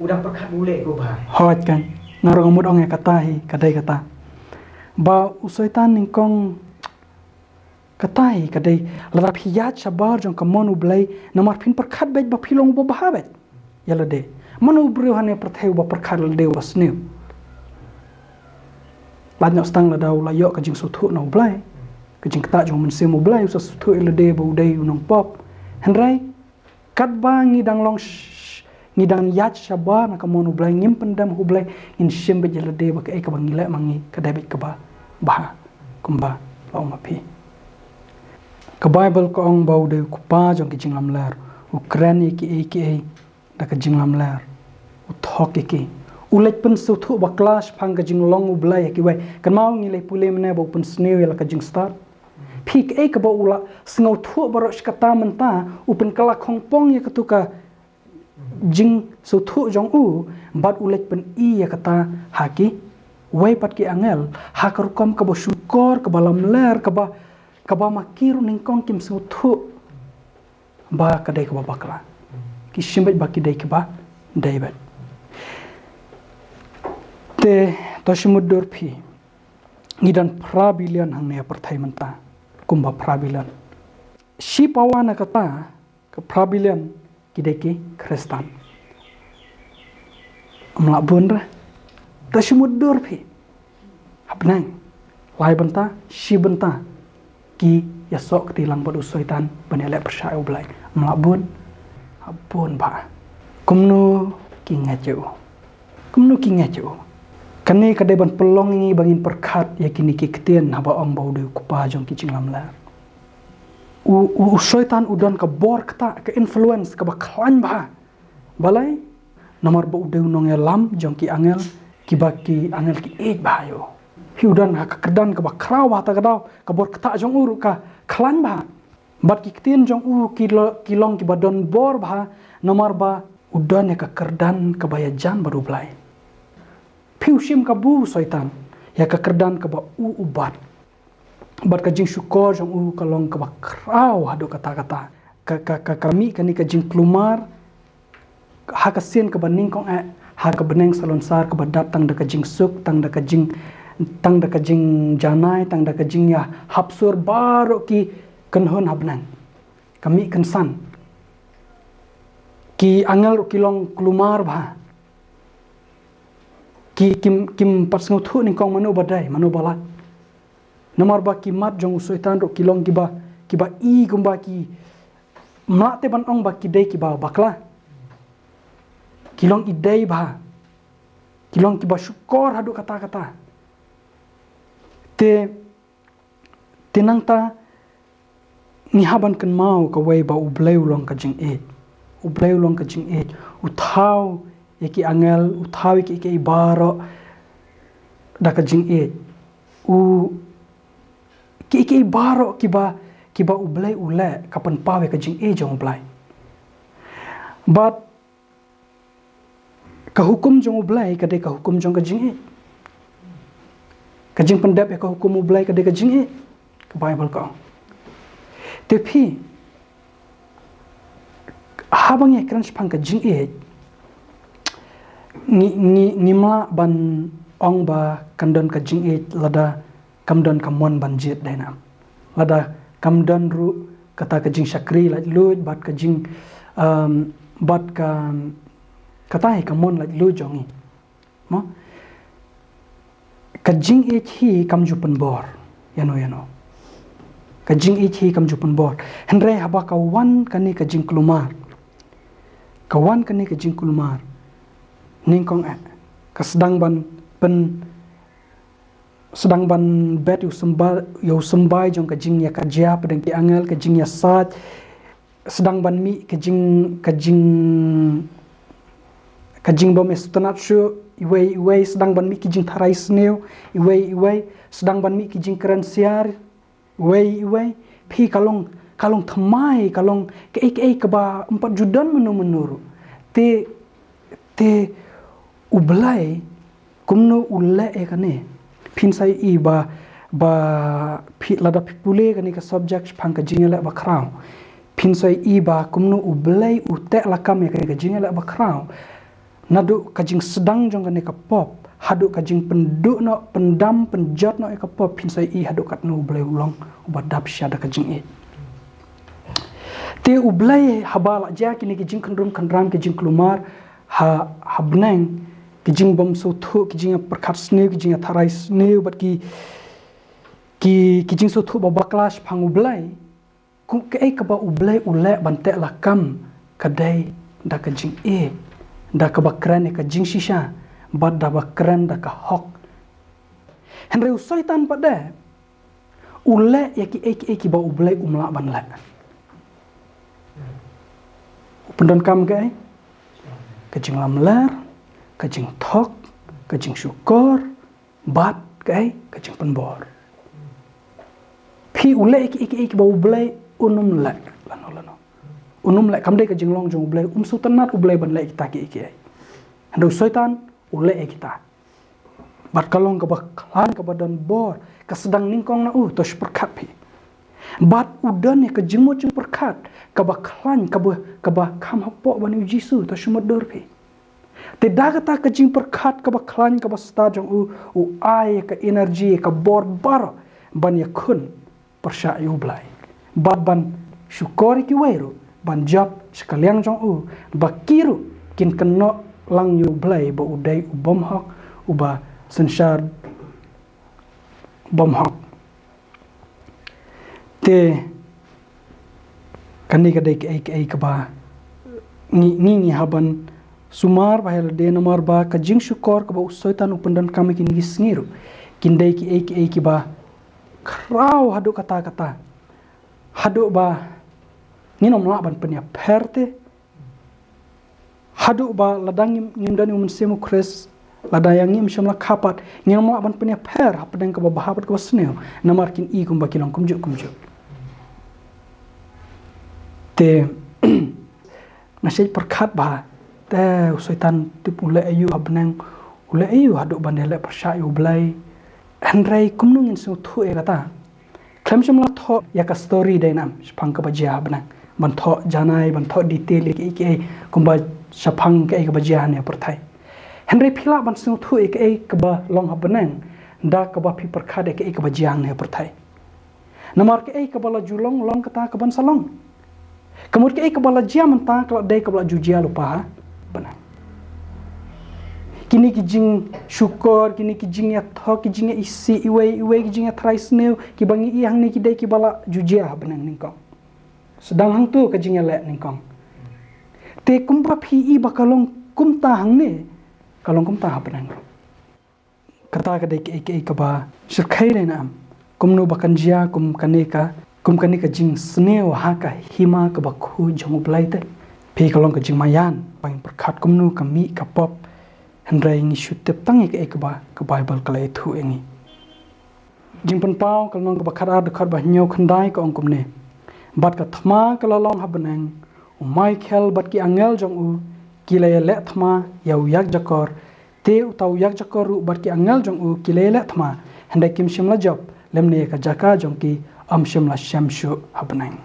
udah perkat bule ko ba hot kan narong mud ong ya kata hi kadai kata ba usoitan ningkong kata hi kadai larap hiyat sabar jong kamon ublai namar phin perkat bej ba philong ba bahabet yala de manu bru hane pertheu ba perkat le de wasne lanyok stang la daw la yo ka jing suthu na ublai ka jing kata jong men sim ublai so suthu le de ba udai unong pop henrai kadba ngidang long ngidang yat sabar na kamon ublai ngim pendam ublai in shimbe jela de ba ka e ka bangile mangi ka debit ka ba bah kumba la mapi ka Bible ko ong bau de ku pa jong ki jinglam lar Ukraine ki da ka jinglam lar u thok ki ulet pen su thu ba class phang ka jinglong ublai ki wai kan mau ngi le pule mena ba pen sneu la ka jing start phik e ka ba ula sngo thu ba ro skata menta upen kala khongpong ya katuka jing su thu jong u bat ulet pen i ya kata haki wai pat ki angel hakar kom ka ba syukor ka balam ler ka ba makiru ningkong kim su thu ba ka dai ka ba bakla ki shimbet ba ki dai ka ba daibat te toshmudur phi ngidan prabilian hang ne perthai menta kumba prabilian si pawana kata ke prabilian kideki Kristen amla bunra toshmudur phi habnang lai benta si benta ki yasok tilang badu soitan benelek persai ublai amla bun abun ba kumnu ki ngajo kani kadai ban pelong ini bangin perkat ya kini ki ketien haba ong bau de kupa jong ki cinglam la u syaitan udon ka bor kata ke influence ka baklan ba balai nomor ba ude unong lam jong ki angel ki angel ki ek ba yo hi udon ha ka kedan ka bakraw ta kadau ka bor kata jong uru ka klan ba bat ki ketien jong u kilong ki badon bor ba nomor ba udon ya ka kerdan ka bayajan baru blai piusim ka bu syaitan ya ka kerdan ka ba ubat bat ka jing syukor jong u kalong ka ba kraw hadu kata-kata ka kami kani ka jing klumar ha ka sin ka ba ningkong ha ka beneng salonsar ka ba datang da ka jing suk tang da ka jing tang da kajing janai tang da kajing ya hapsur baru ki kenhon habnang kami kensan ki angel kilong kelumar bah ki kim pasngu thu ni kong manu badai manu balat namar ba ki mat jong usoitan ro kilong kiba i gumba ki ma te ban ong ba ki dei ki ba bakla kilong idei ba kilong kiba syukur hadu kata-kata tenang ta ni haban kan mau ka wei ba ubleu long ka jing e uthau yaki angel uthau yaki ke ibaro da ka jing e u ki ibaro kiba ublei ule kapan pawe ka jing e jong ublai but ka hukum jong ublai ka de ka hukum jong ka jing e ka jing pendap ya ka hukum ublai ka de ka jing e ka bible ka tapi habang ya kran spang ka jing e ngimla ban ong ba kandon ka jing e lada kamdon kamon ban jet daina lada kamdon ru kata ka jing syakri la lut bat ka jing bat ka kata ka mon la lu jongi mo ka jing e thi kam ju pen bor yano ka jing e thi kam ju pen bor henre haba ka wan kani ka jing klumar kawan kani ka jing klumar ning kong ka sedang ban bet yu sembai jong ka jing ya ka jia pedang ki angel ka jing ya sat sedang ban mi ka jing bom estanat shu iwei sedang ban mi ki jing tharai sneu iwei sedang ban mi ki jing kran siar iwei phi kalong thamai kalong ke ba 4 judan menuru te ublai kumno ulle e kane pinsai i ba phi lada pule kane ka subject phang ka jingela ba khrau pinsai i ba kumno ublai ute lakam e ka jingela ba khrau nadu ka jing sedang jong kane ka pop hadu ka jing penduk no pendam penjat no e ka pop pinsai i hadu kat no ublai ulong ubadap syada ka jing e te ublai habala ja kini ki jing kandram ki jing klumar habnang ki jing bom so thu ki jing perkhat sneu ki jing tharai sneu bat ki jing so thu ba baklas phang ublai ku ke ka ba ublai ule bante lakam kadai da ka jing e da ka bakran ka jing shisha bat da bakran da ka hok henre usaitan pada ule yaki ki ba ublai umla ban la pendon kam ke kajing lamlar kajing thok kajing syukur bat ke kajing penbor phi ule iki bau blai unum la lano unum la kam dei kajing long jong blai sutanat ublai ban la kita ki ando syaitan ule kita bat kalong ka baklan ka badan bor ka sedang ningkong na tos perkat phi bat udan ya kejemu jeng perkat kabaklan kabah kam hapok bani jisu ta shumador phi te dagata kejing perkat kabaklan kabasta jong ai ka energi ka bor bar ban yakun persya yublai bat ban syukur ki weru ban job sekalian jong bakiru kin keno lang yublai ba udai ubom hok uba sensar bom hok te kani ka dei ka ba ni haban sumar bahel de nomor ba ka jing syukur ka ba usoitan upendan kami kin gisngiru kin dei ki ba krau hadu kata hadu ba ni nom la ban penya perte hadu ba ladang ngimdani semu kres ladayang ngim shamla kapat ngim la ban penya per hapadang ka ba bahabat ka sneu namar kin i kum ba kilong kumjuk te nasib perkat bah te usaitan tip ule ayu abnang ule ayu hadu bandele persya ublai andrai kumnungin su thu e kata klemsam la tho ya ka story dainam spang ka bajia abnang ban tho janai ban tho detail ki kumba sapang ka bajia ne perthai henry phila ban su thu e ka ba long abnang da ka ba phi perkha de ke ka ba jiang ne perthai namar ke ka bala julong long kata ka ban salong kamur ke ka bala jia menta ka dai ka bala jujia lupa bana kini ki jing syukur kini ki jing ya tho ki jing isi iwe ki jing ya thrais new ki bangi i hang ni ki dai ki bala jujia benang ningkong sedang hang tu ka jing ya le ningkong te kumpa phi i bakalong kumta hang ne kalong kumta benang kata ka dai ki ka ba sirkhai le nam kumno bakan jia kum kanika jing sneo ha ka hima ka bakhu jong blai te phi kalong ka jing mayan pang perkhat kumno ka mi ka pop handrai ngi shutep tangi ka ba ka bible ka lai thu engi jing pen pau kalong ka bakhat ar khat ba nyo khandai ka ongkum ne bat ka thma ka lalong ha benang Michael bat ki angel jong u kilay le thma yau yak jakor te utau yak jakor ru bat ki angel jong u kilay le thma handai kim shim la job lemne ka jaka jong ki am shim la shamshu habnang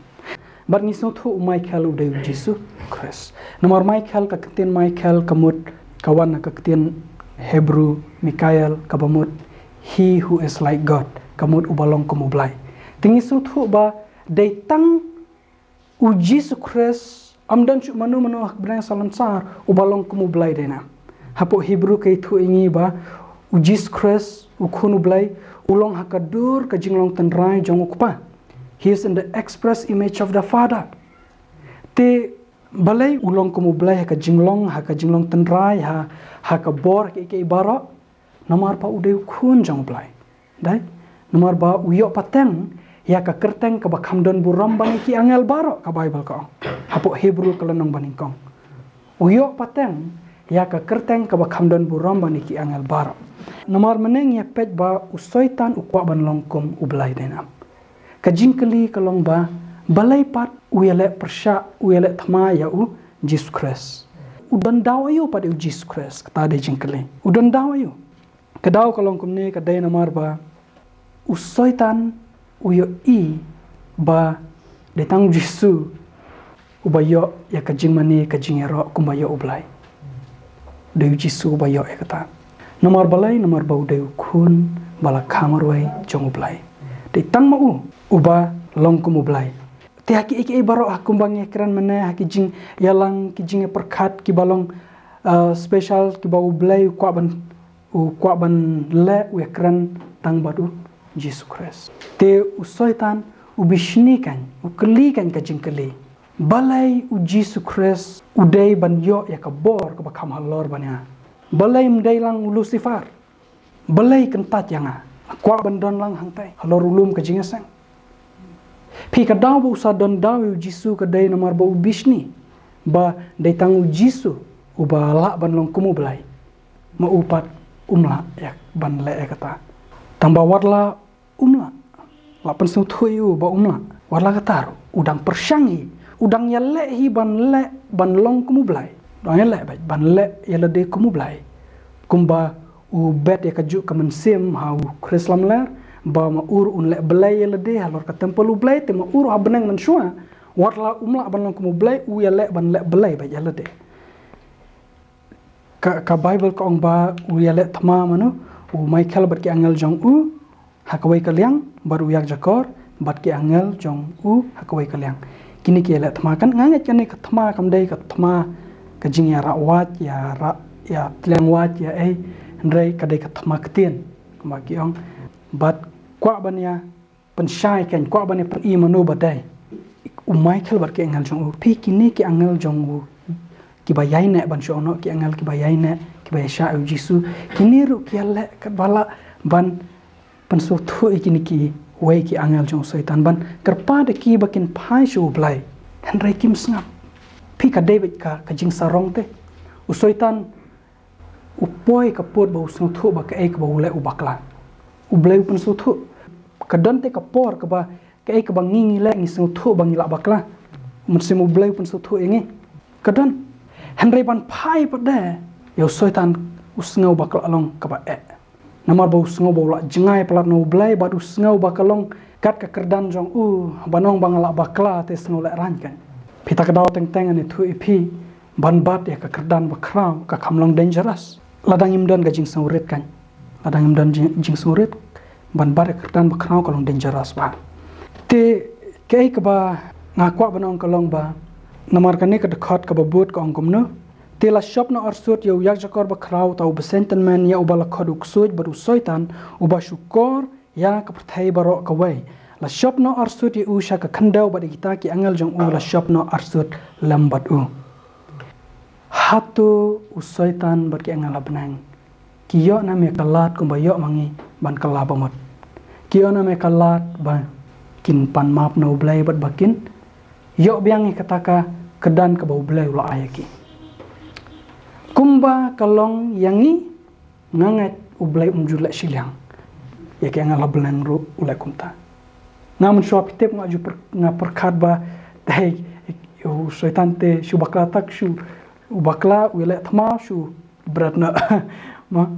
bat ni so thu Michael u de Jesus Christ nomor Michael ka ktin Michael kamut kawan ka ktin Hebrew Mikael kabamut he who is like God kamut ubalong kumublay tingi so thu ba de tang u Jesus Christ amdan chu manu hak brang salansar ubalong kumublay dena hapo Hebrew kay thu ingi ba u Jesus Christ u khunublay ulong hakadur ka jinglong tanrai jong ukpa he is in the express image of the Father te balai ulong kumublay ka jinglong tanrai ha ka bor ke ibara nomar pa ude khun jong blai dai nomar ba uyo pateng ya ka kerteng ka bakhamdon buram bani ki angel baro ka Bible ka hapo Hebrew kalanong baning kong uyo pateng ya ka kerteng ka bakhamdon buram bani ki angel baro nomar meneng ya pet ba usoitan ukwa ban longkum ublai denam ka jingkeli kalong ba balai pat uyele persha uyele thma ya u Jesus Christ udan dawayo pada u Jesus Christ kata de jingkeli udan dawayo kadaw kalong kumne ka day nomar ba usoitan uyo i ba detang jisu ubayo ya ka jingmani ka jingero kumbayo ublai de jisu ubayo ya kata nomor balai nomor bau de khun bala khamarwai jong ublai de tang mau uba longkum ublai te haki iki baro akumbang ekran mana haki jing yalang ki jing perkhat ki balong special ki bau ublai kwa ban le ekran tang badu Jesus Christ te usoitan ubishnikan uklikan ka jingkeli balai u Jesus Christ udai ban yo ya ka bor ka bakham halor banya balai mdai lang Lucifer balai kentat yanga kwa ban don lang hangtai halor ulum ka jingasang pi ka daw bu sa don daw u Jesus ka dai nomor ba ubishni ba dai tang u Jesus uba la ban long kumu balai ma upat umla ya ban le kata tamba warla umla la pensung thuyu ba umla warla katar udang persyangi udang yalle hi ban long kumu blai dong yalle ban le yalla de kumu blai kumba u bet ya kaju kamen sim ha krislam ler ba ma ur un le blai yalla de halor ka tempel u blai te ma ur ha benang man shua warla umla ban long kumu blai u yalle ban le blai ba yalla de ka Bible ka ong ba u yalle thma manu u Michael bat ki angel jong u hakawai kaliang baru yak jakor bat ki angel jong u hakawai kaliang kini ki yalle thma kan nganget kan ka thma kam dei ka thma ka jing ya rawat ya tliang wat ya ndrei ka dei ka thma ktien ma ki ong bat kwa bania pensyai kan kwa bania pen i manu badai u Michael bat ki angel jong u pi kini ki angel jong u ki bayai ne ban shono ki angel ki bayai ne ki bayai sha u jisu kini ru ki yalle ka bala ban pensu thu ikini ki wei ki angel jong setan ban kerpa de ki bakin pai shu blai handrai kim snap pi ka David ka jing sarong te u setan u poi ka pot ba usung thu ba ka ek ba ule u bakla u blai pensu thu ka dan te ka por ka ba ka ek ba ngingi le ngi sung thu ba ngila bakla musim u blai pensu thu ingi ka dan handrai ban pai pa de yo setan usngau bakla along ka ba namar bau sngau bau la jengai pelat no blai badu sngau bakalong kat ka kerdan jong banong bangala bakla te sngau le ran kan pita ka daw teng teng ani thu ipi ban bat ya ka kerdan bakrau ka khamlong dangerous ladang imdan ga jing sauret kan Ladang dan jing surit ban bar kerdan bakrau kalong dangerous ba. Te kei ke ba ngakwa banong kalong ba namar kane ke dekat ke babut ke ongkom no. Te la shop no arsut yau yak jakor bakrau tau besenten men ya ubala koduk suj baru soitan uba syukor ya ke pertai barok ke wei. La shop no arsut ya usha ke kendau badi kita ki angel jong la shop no arsut lambat hatu usoitan bat ki angel benang. Kiyo na me kalat kumba yo mangi ban kala bamot. Kiyo na me kalat ban kin pan map na ublay bat bakin. Yo biangi kataka kedan ke bau blay ula ayaki. Kumba kalong yangi ngangat ublay umjulak silang. Ya ki angala belang ru ulai kumta. Namun syuap hitip ngaju perkat ba dai syaitan te syu bakla tak syu ubakla ulai thma syu beratna ma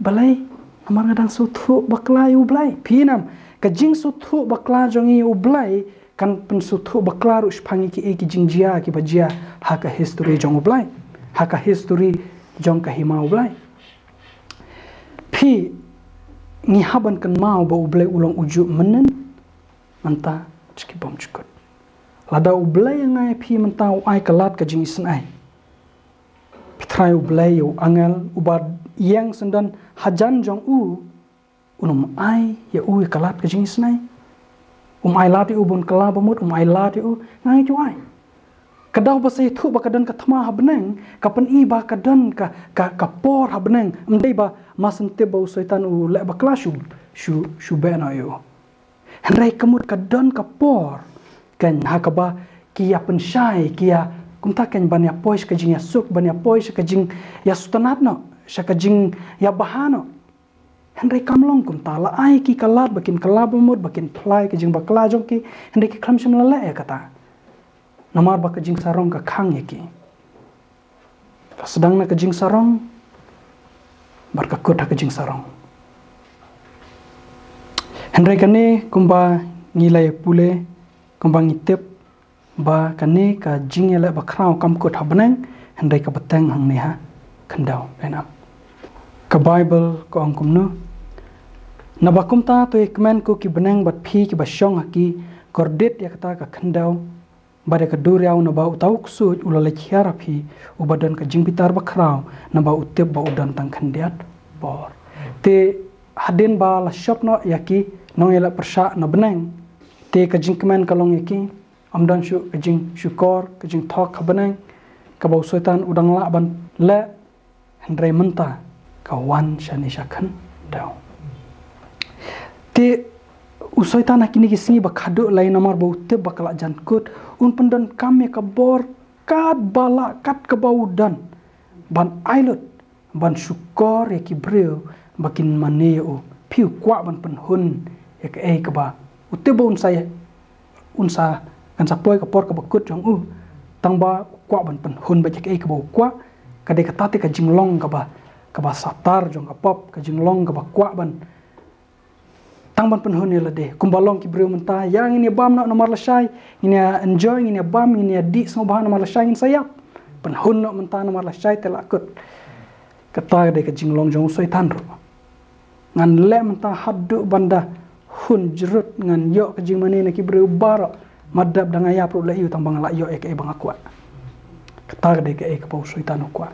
balai namar ngadang suthu bakla ublay pinam kajing suthu bakla jongi ublay kan pen suthu bakla ru spangi ki jingjia ki bajia haka history jong ublay haka history jong ka hima ublay pi ngi haban kan mau ba ublay ulang uju menen manta ciki bom cukut lada ublay ngai pi menta ai kalat ka jing isen ai pitrai ublay u angel ubad yang sendan hajan jong unum ai ya kalat ka jing isen ai ai lati bun kala bamut ai lati ngai tu ai kadau ba sai thu ba kadan ka thma habneng kapan i ba kadan ka por habneng mdei ba masente ba usaitan le ba klashu shu bena yo hendrai kemut kadan ka por kan hakaba kia pensyai kia kumta kan banya pois ka jing ya suk banya pois ka jing ya sutanat no saka jing ya bahano hendrai kamlong kumta la ai ki kalat bakin kalabumut bakin plai ka jing bakla jong ki hendrai ki klamsham la ya kata namar ba ka jing sarong ka khang ya ki sedang na ka jing sarong barka kota ka jing sarong hendrai kane kumba ngilai pule kumba ngitip ba kane ka jing ya la bakrau kam kot habnang hendrai ka beteng hang neha kendau enam ka bible ko angkum no na bakum ta to ikmen ko ki benang bat phi ki basyong aki kordet ya kata ka kendau bade ka duriau na ba utau ksut ulale khiara phi ubadan ka jingpitar bakrau na ba utep ba udan tang khandiat bor te hadin ba la shop no yaki nong ela persha na benang te ka jingkmen kalong yaki amdan shu ka jing syukor ka jing thok ka benang ka ba soitan udang la ban le hendrai menta ka wan shani shakhan dau te usoitan akini kisi ba khadu lai namar ba utep ba kala jankut un pendan kami ka bor kat bala kat ka baudan ban ailot ban syukor ya ki breu bakin maneo piu kwa ban penhun ya ka ka ba utep ba unsa kan sapoi ka por ka bakut jong tang ba kwa ban penhun ba ka ba kwa ka de ka tate ka jinglong ka ba satar jong ka pop ka jinglong ka ba kwa ban tang ban penhun ya de kumbalong ki breu menta yang ini bam nak nomor lasai ini enjoy ini bam ini di semua bahan nomor lasai ini sayap penhun nak menta nomor lasai telakut kata de ka jinglong jong soitan ro ngan le menta haddu banda hun jerut ngan yo ka jing mane ki breu bar madab dang ayap ro la yu tang bang la yo e bang akwa kata de ka pau soitan akwa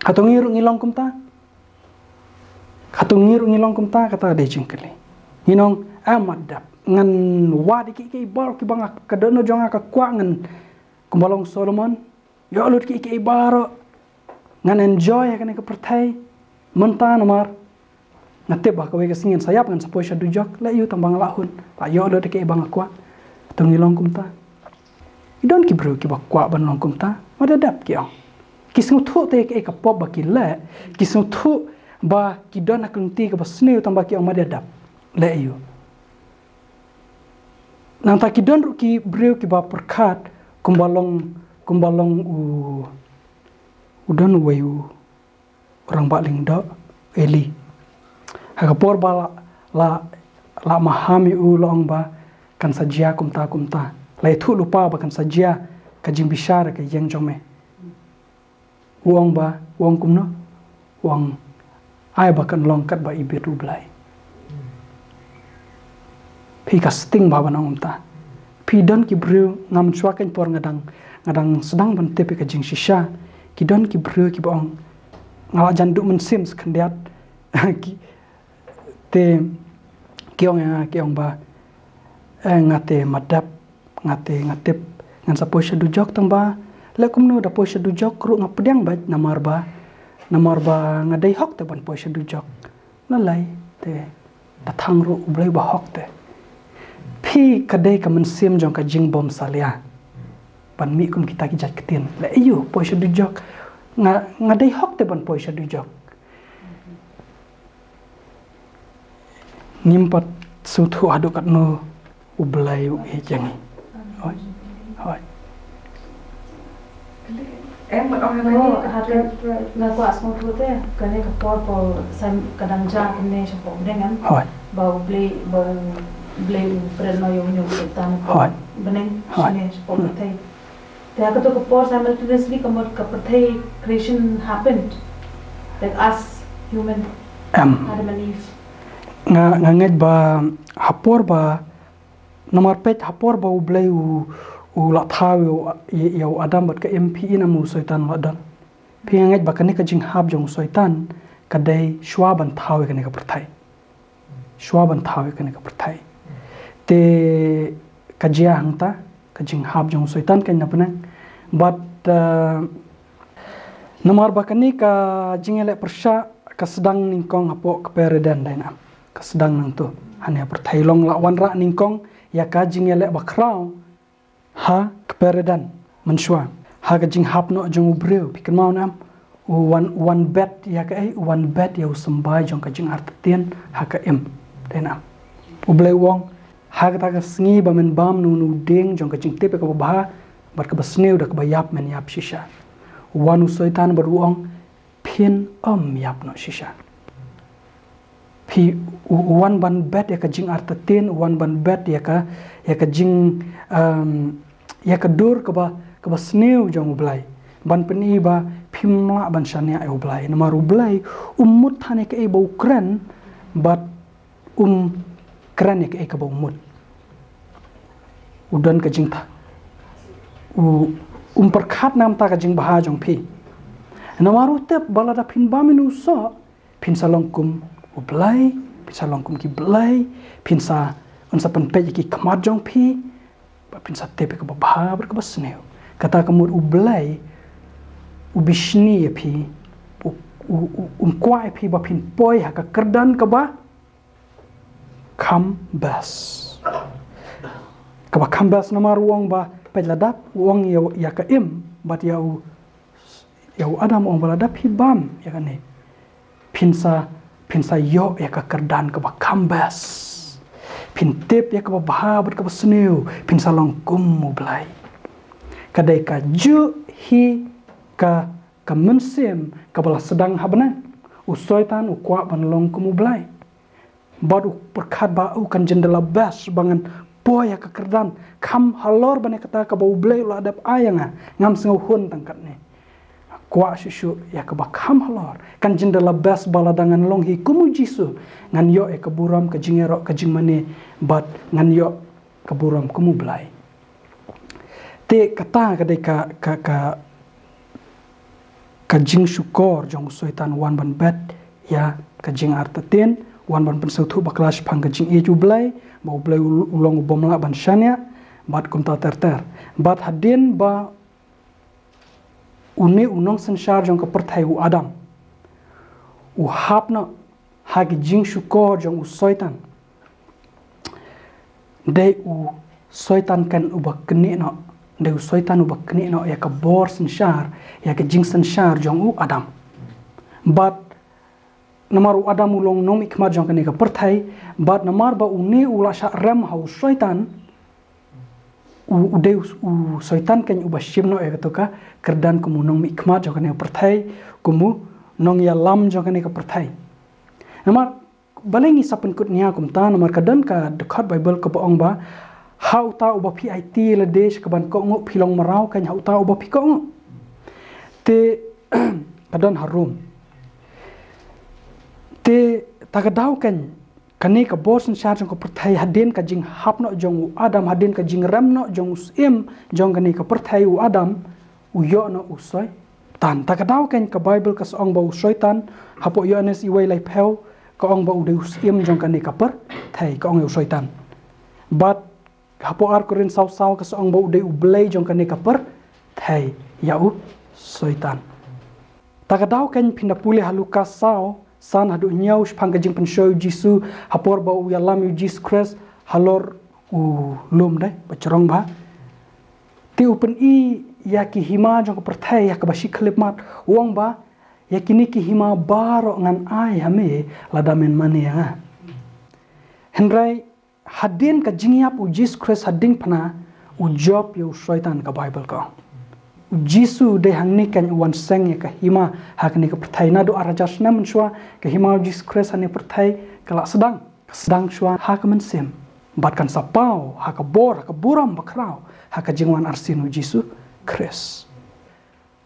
katong ngilong kumta kata de jingkeli hinong amadap ngan wadi ki bar ki bang kadono jonga ka kwa ngan kumbalong Solomon yo lut ki bar ngan enjoy kan ka pertai menta nomar ngate ba ka we ka singin sayap ngan sapoi shadu jok la yu tambang lahun la yo lut ki bang kwa tungilong kumta idon ki bro ki ba kwa ban long kumta madadap ki ong kisung thu te ki ka pop ba ki le kisung thu ba ki don akunti ka ba sneu tamba ki ong madadap le yu nang ta ki don ki breu ki ba perkat kumbalong udan wayu orang baling do eli hagapor ba la mahami long ba kan sajia kumta lai thu lupa ba kan sajia ka jing bishara ka yang jome uang kumno uang ai bahkan longkat ba ibit ublai pi casting ba banang umta pi don ki bru ngam chwaken por ngadang sedang ban tepi ka jing shisha ki don ki bru ki bong ngala jandu men sims khandiat ki te kiong ba ngate madap ngate ngan sa poisha du jok tang ba lekum no da poisha du jok ru ngapdiang ba namar ba ngadai hok te ban poisha du jok na lai te ta thang ru blai ba hok te phi kadai ka men sim jong ka jing bom salia ban mi kum kita ki jat ketin le ayu poisha du jok ngadai hok te ban poisha du jok nimpat su thu adu kat no ublai u e jangi hoi em một ông này hạt là quả small thu thế cái này cái por sam kadang ja cái này sẽ bom dengan bau blay pren no yung sultan beneng sini bom thế thì cái tôi cái por simultaneously cái creation happened like us human Adam and Eve nganget ba hapor ba nomor pet hapor ba ublai u la thaw yo adam bat ka mp ina mu soitan wadan pi nganget ba kani ka jing hab jong soitan kadai shwa ban thaw kani ka perthai shwa ban thaw kani ka perthai te kajia hangta ka jing hab jong soitan kan napna but nomor ba kani ka jingele persha ka sedang ningkong apo ka peredan daina ka sedang nang tu hanya perthai long la wan ra ningkong ya ka jingele ba kraw ha keperedan menshwa ha ka jing hap no jong ubreu pikan mau nam one bet ya ka one bet ya sembai jong ka jing artien ha ka em denam ublei wong ha ka sngi ba men bam nu ding jong ka jing tepe ka ba bar ka basneu da ka ba yap men yap shisha wanu soitan beruang pin yap no shisha pi one ban bet ya ka jing artien one ban bet ya ka jing ya ka dur ka ba sneu jong ublai ban peni ba phimla ban shania ai ublai namar ublai ummut thane ka e ba ukran but kran ya ka ba ummut udan ka jing tha perkhat nam ta ka jing baha jong pi namaru tep balada phin ba minu so phin salongkum ublai phin salongkum ki blai phin sa unsa pen pe ki khamat jong pi pin sa tepe ka baha ber ka basneu kata kamur ublai ubishni pi kwai pi ba pin poi ha ka kerdan ka ba kham bas namar wong ba peladap wong ya ka im bat ya adam wong baladap hi bam ya kan ne pin sa yo ya ka kerdan ka ba kham bas pin tip ya ka baha ber ka basneu pin salong kum mublai kadai ka ju hi ka mensim ka bala sedang habna usoitan u kwa ban long kum mublai bad u perkhat ba u kan jendela bas bangan poya ka kerdan kham halor bane kata ka ba ublai la adap ayanga ngam sengau hun tangkat ne kwa shishu ya ka ba kham halor kan jendela bas bala dangan long hi kumu jisu ngan yo e ka buram ka jingero ka jingmane bat ngan yo ka buram kumu blai te kata ka de ka jing syukor jong soitan wan ban bet ya ka jing artatin wan ban pensautu baklash phang ka jing e ju blai ba blai ulong bomla ban shania bat kumta terter bat hadin ba une unong sanshar jong ka perthai u adam u hapna ha ki jing syukor jong u soitan de u soitan kan u bakni no de u soitan u bakni no ya ka bor sanshar ya ka jing sanshar jong u adam but namar u adam ulong nom ikma jong ka ne ka perthai but namar ba une u la sha ram ha u soitan u soitan kan u bashim no ya ka kerdan kumu nong ikma jong ka ne perthai kumu nong ya lam jong ka ne ka perthai namar balengi sapen kut nia kumta namar kadan ka dekat bible ka baong ba hau ta uba pi it le desh ka ban ko ngo philong marau kan hau ta uba pi ko ngo te kadan harum takadau kan kani ka bor sansar jong ko perthai hadin ka jing hap no jong Adam hadin ka jing ram no jong usim jong kani ka perthai u Adam u yo no usoi tan takadau kan ka Bible ka song ba usoi tan hapo Yohanes iwai lai pheu ka ong ba u de usim jong kani ka per thai ka ong usoi tan but hapo ar korin saw ka song ba u de u blai jong kani ka per thai ya u soitan takadau kan pinapuli haluka saw san hadu nyau spang kajing penshow Jisu hapor ba u yalam yu Jesus Christ halor u lum dai bacrong ba ti upen i ya ki hima jong perthai ya ka bashi klip mat wong ba ya kini ki hima baro ngan ai hame ladamen mane ya henrai hadin ka jingyap u Jesus Christ hading pana u job yu syaitan ka Bible ka Jisu de hangni kan wan seng ya ka hima hakni ka perthai na do arajas na menswa ka hima Jesus Christ ani perthai kala sedang shwa hak mensem bat kan sapau hak bor hak buram bakrau hak jingwan arsinu Jisu Christ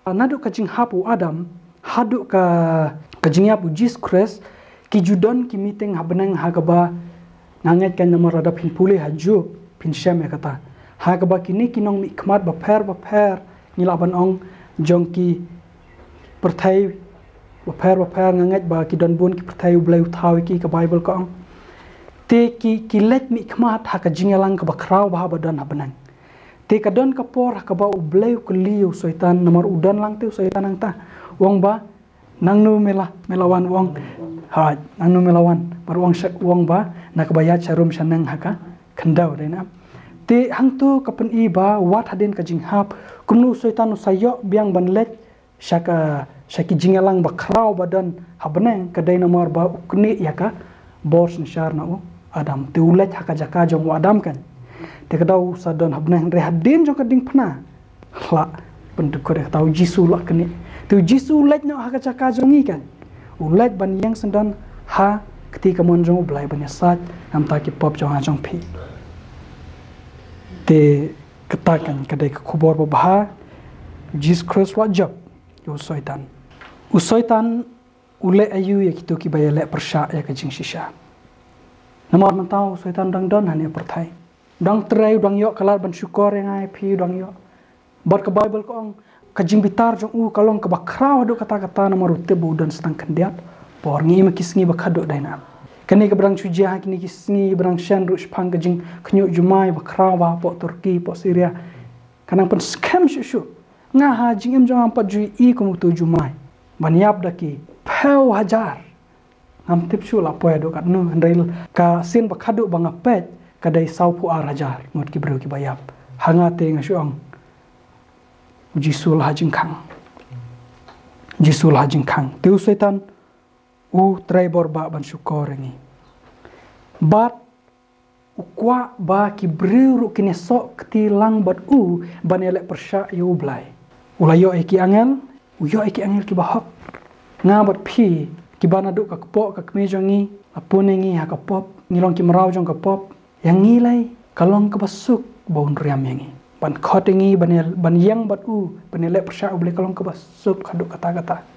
nadu ka jing hapu Adam hadu ka jingyapu Jesus Christ ki judon ki meeting habenang hagaba nganget kan nomor ada pin pulih haju pin syam ya kata hagaba kini kinong mikmat baper nilaban ong jongki perthai baper nganget ba ki don bun ki perthai blai uthawi ki ka Bible ka ong te ki let mi khmat ha ka jingalang ka bakrau ba badan habanang te ka don ka por ka ba blai ku liu syaitan nomor udan lang te syaitan ang ta wong ba nangnu melawan wong ha nangnu melawan bar wong ba nak bayat charum sanang ha ka khandau dai na te hangtu kapen i ba wat hadin ka jinghap kumnu syaitan sayo biang banlet shaki jingalang bakrau badan habneng kadai nomor ba ukni yaka bors nishar na u Adam te ulet haka jaka jong Adam kan te kadau sadon habneng re hadin jong kading pna la pendukur tau Jisu la kini tu Jisu ulet no haka jaka jong i kan ulet ban yang sendan ha ketika mon jong blai ban sat nam ta ki pop jong jong pi te katakan kadai ke kubur babaha Jesus Christ wajab yo usaitan ule ayu ya kitu ki bayale persya ya kajing shisha namar mentau usaitan dang don hanya perthai dang trai dang yo kalar ban syukur yang ai pi dang yo bar ke Bible ko ong kajing bitar jong kalong ke bakrau do kata-kata nomor tebu dan setang kendiat por ngi makisngi bakado daina kani ke berang cuja kini kisngi berang shan rush pang kajing knyu jumai bakrau ba po Turki po Syria kanang pen scam shu nga ha jing em jong ampat jui i kum tu jumai baniap daki peu hajar ngam tip shu la poe do kat nu handril ka sin bakhadu bang apet kadai sau pu arajar ngot ki bro ki bayap hangate nga shuang Jisul hajing kang tu setan u traibor ba ban syukur ngi bat ukwa ba ki briu kini sok ktilang bat u banelek persya yu blai ulayo eki angel uyo eki angel ki bahok ngabat pi ki banadu ka kepok ka kmejongi apunengi ha ka pop ngilong ki merau jong ka pop yang ngilai kalong ka basuk baun riam yangi ban khotengi ban yang bat u banelek persya u blai kalong ka basuk kaduk kata-kata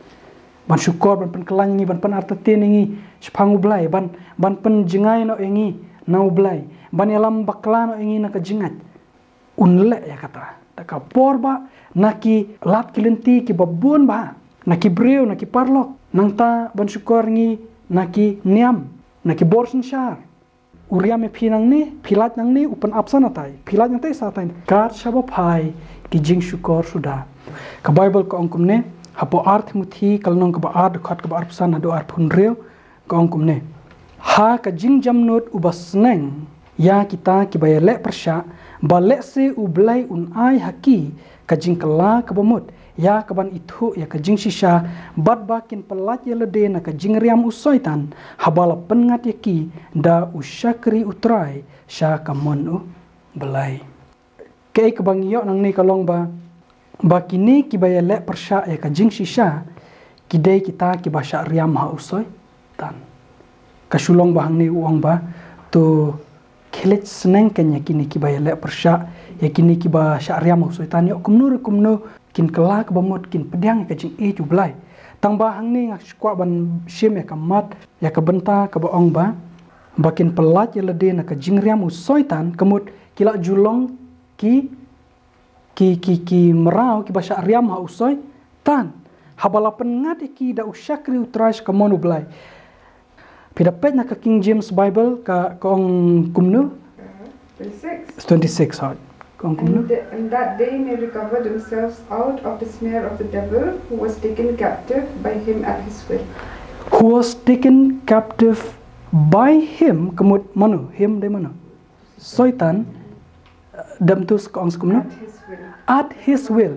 ban syukur ban penkelang ngi ban pen artetin ngi sepang ublai ban pen jengai no ngi na ublai ban yalam bakla no ngi na ka jingat unle ya kata taka porba naki lat kilenti ki babun ba naki breu naki parlok nangta ban syukur ngi naki niam naki borsen syar uriam e pinang ni pilat nang ni upen apsan atai pilat nang tai satain kat shabo pai ki jing syukur sudah ka Bible ko ongkum ne hapo art muthi kalnong ka baad khat ka bar pesan ado ar phun reu ka ongkum ne ha ka jing jamnut ubasneng ya kita ki bayale persya balek se ublai un ai haki ka jing kala ka bamut ya ka ban itu ya ka jing shisha bad bakin pelat ya lede na ka jing riam usoitan habala pengat yaki da usyakri utrai sya ka mon belai ke ka bang yo nang ni kalong ba bakini ki bayale persya ya ka jing shisha kidai kita ki basya riam ha usoi tan kasulong bahang ni uang ba tu kelet seneng kenya kini ki bayale persya ya kini ki basya riam usoi tan yo kumnu kin kelak bamut kin pedang ka jing e jublai tang ba hang ni ngak kwa ban shim ya kamat ya ka benta ka ba ong ba bakin pelat ya lede na ka jingriam usoitan kemut kila julong ki merau ki basha riam ha usoi tan habala pengat ki da usyakri utras ka monu blai pidapet na ka King James Bible ka ong kumnu 26 hot and that they may recover themselves out of the snare of the devil who was taken captive by him at his will. Who was taken captive by him, kemud manu, him de manu. Soitan, dam tu sekoang sekumna. At his will.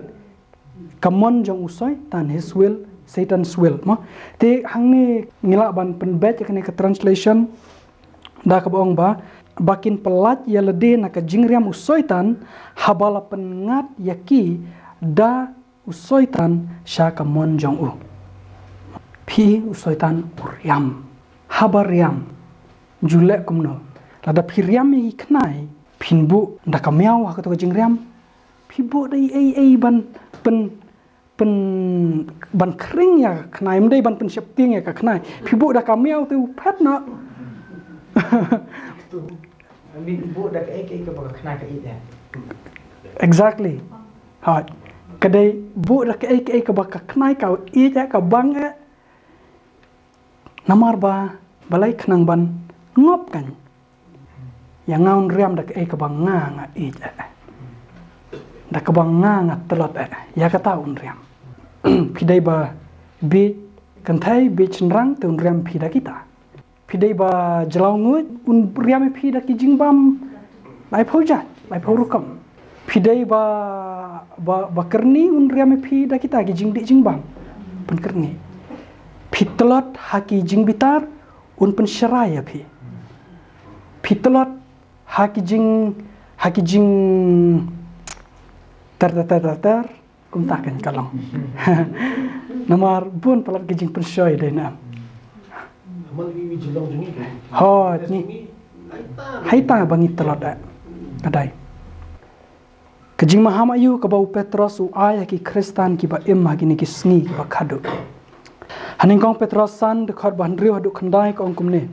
Kamon jong usoi, tan his will, Satan's will. Ma, te hang ni ngilak ban penbet ya kene ke translation. Da kabaong ba, bakin pelat ya lede na ka jingriam usoitan, habala pengat yaki da usoitan sya kamon jong u. Pi usoitan uriam. Habariam julek kumno lada piriam i knai pinbu nda kamiau ha to jingriam pibu dai ai ban kring ya knai mdai ban pen septing ya ka knai pibu da kamiau tu pet na bu da ka ai ka ba knai ka ida exactly ha kadai bu da ka ai ka ba ka knai ka ida ka bang namar ba balai kenang ban ngop kan yang ngaun riam dak ka bang nga ija dak bang nga telot ya kata un riam pidai ba bi kantai bi chenrang tu un riam pida kita pidai ba jelau ngut un riam pida ki jingbam lai phoja lai phorukam pidai ba kerni un riam pida kita ki jingdi jingbam pen kerni pitelot haki jingbitar un pen syaraya pitelot haki jing ter kumtakan kalong namar bun pelat ki jing pen syoy dai na ho ni haita bangi telot kadai kejing mahamayu ka bau Petros u aya ki Kristan ki ba imma ki ni ki sngi ki ba khadu haning kong Petros san de khot ban riu hadu khandai kong kumne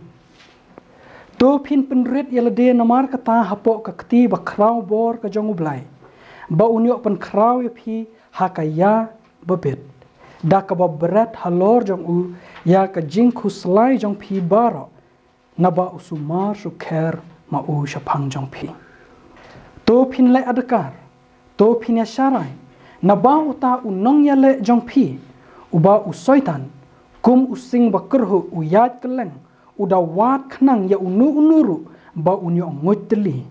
to phin penrit yalade namar kata hapok ka kti ba krau bor ka jongu blai ba unyo pen krau ya phi hakaya babet da ka ba berat halor jong u ya ka jing khuslai jong phi baro na ba usumar su kher ma u shapang jong phi to phin lai adakar to phin ya sharai na ba uta unong ya le jong phi uba usoitan kum using bakerhu uyat keleng uda wat khnang ya unuru ba unyo ngotli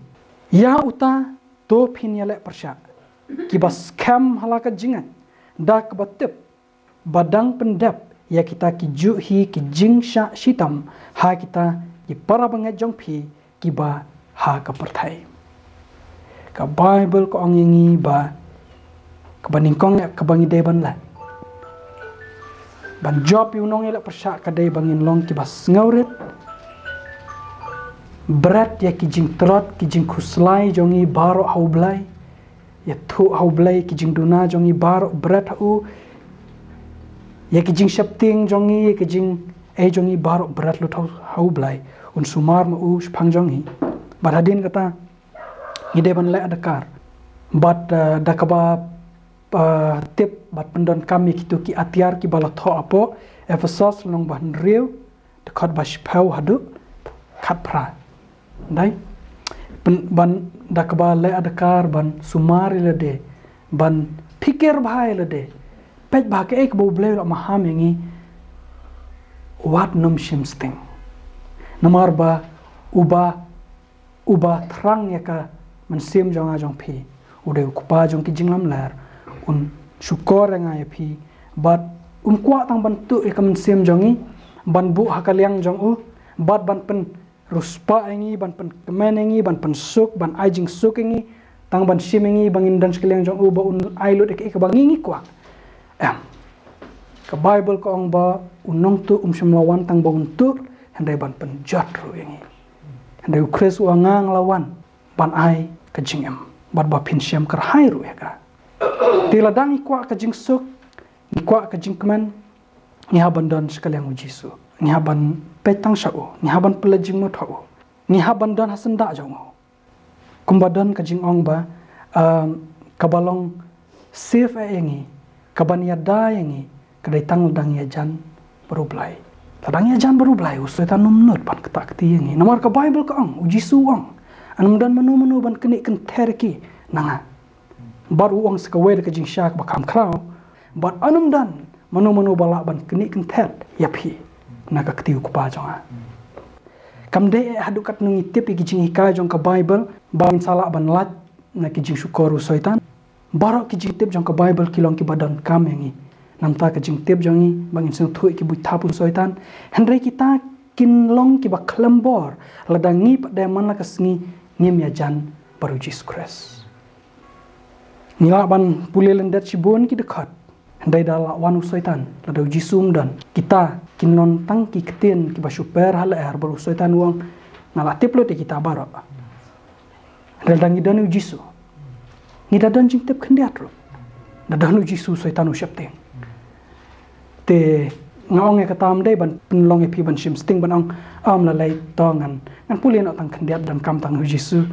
ya uta to phin ya le persha ki bas kam halaka jingan dak batep badang pendap ya kita ki juhi ki jingsha shitam ha kita ki para banget jong phi ki ba ha ka perthai ka Bible ko angingi ba ka baningkong ka bangi deban la ban job yu nong elak persyak kadai bangin long ki bas ngaurit berat ya ki jing trot ki jing khuslai jongi baro haublai ya thu haublai ki jing duna jongi baro berat hu ya ki jing shapting jongi ki jing jongi baro berat lu haublai un sumar ma u spang jongi badadin kata ide ban le adakar bat dakaba tip bat pendon kami kitu ki atiar ki bala tho apo Efesos long ban riu de khot bas pau hadu khat pra dai ban dakaba le adakar ban sumari le de ban pikir bhai le de pej ba ke ek bo ble la maham yangi wat num shimsting namar ba uba thrang ya ka mensim jong ajong phi ude kupa jong ki jinglam lar un syukur nga ya phi bat kwa tang bantu e kam sim jongi ban bu hakaliang jong u bat ban pen ruspa engi ban pen kemen engi ban pen suk ban ajing suk engi tang ban sim engi bangin dan sekaliang jong u ba un ailut ek bangingi kwa ka Bible ko ong ba unong tu semlawan tang ba untuk handai ban pen jat ru engi handai ukres u angang lawan ban ai ka jingem bat ba pin siam kar hai ru ya ka tiladang ikwa ka jing suk ikwa ka jing kemen ngihaban dan sekalian ujisu ngihaban petang shau ngihaban pelajing mo thau ngihaban dan hasenda jong kumbadan ka jing ong ba kabalong safe engi kaban ya da engi kadai tang dang ya jan berublai tadang ya jan berublai usai tan numnut pan ketak ti engi nomor ka bible ka ong ujisu ong anum dan menu ban keni ken terki nanga bar uang sekawe ka jing syak bakam krau bat anum dan menu balak ban keni ken ter yapi naka ktiu ku pa jonga kam de hadu kat nungi tip ki jing hika jong ka bible ban sala ban lat na ki jing syukur soitan barok ki jing tip jong ka bible kilong ki badan kam engi namta ka jing tip jongi bangin sung thui ki bui thapu soitan hendrai kita kin long ki ba klembor ladangi pada man la kasngi ngim ya jan baru Jesus Christ nila ban pulilen dat sibun ki dekat hendai dala wanu soitan lada jisum dan kita kinon tangki ketin ki ba super hal baru soitan uang ngala tip lo de kita barok redangi dan ujisu ni dadan jing tip kendiat ro dadan ujisu soitan usyap teng te ngaong e katam dei ban penlong e pi ban sim sting ban ong la lai tongan ngan pulien otang kendiat dan kam tang ujisu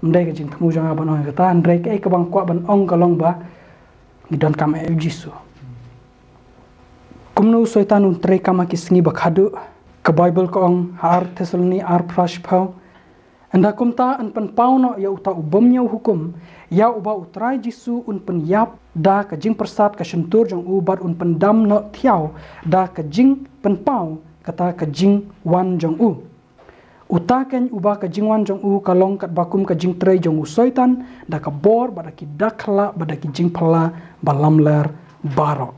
mdai ka jing temu jang ban ong kata andrei ke ka bang kwa ban ong kalong ba ngidan kam e ujisu kumnu soitan un tre kama ki sngi bakhadu ka bible ko ong har Thessaloni ar prash phau anda kumta an pan pauno ya uta ubomnya hukum ya uba utrai jisu un pen yap da ka jing persat ka shentur jong ubat un pen dam no thiau da ka jing pen pau kata ka jing wan jong u uta ken uba ka jing wan jong u kalong kat bakum ka jing trei jong u soitan da ka bor bada ki dakla bada ki jing phala balamler baro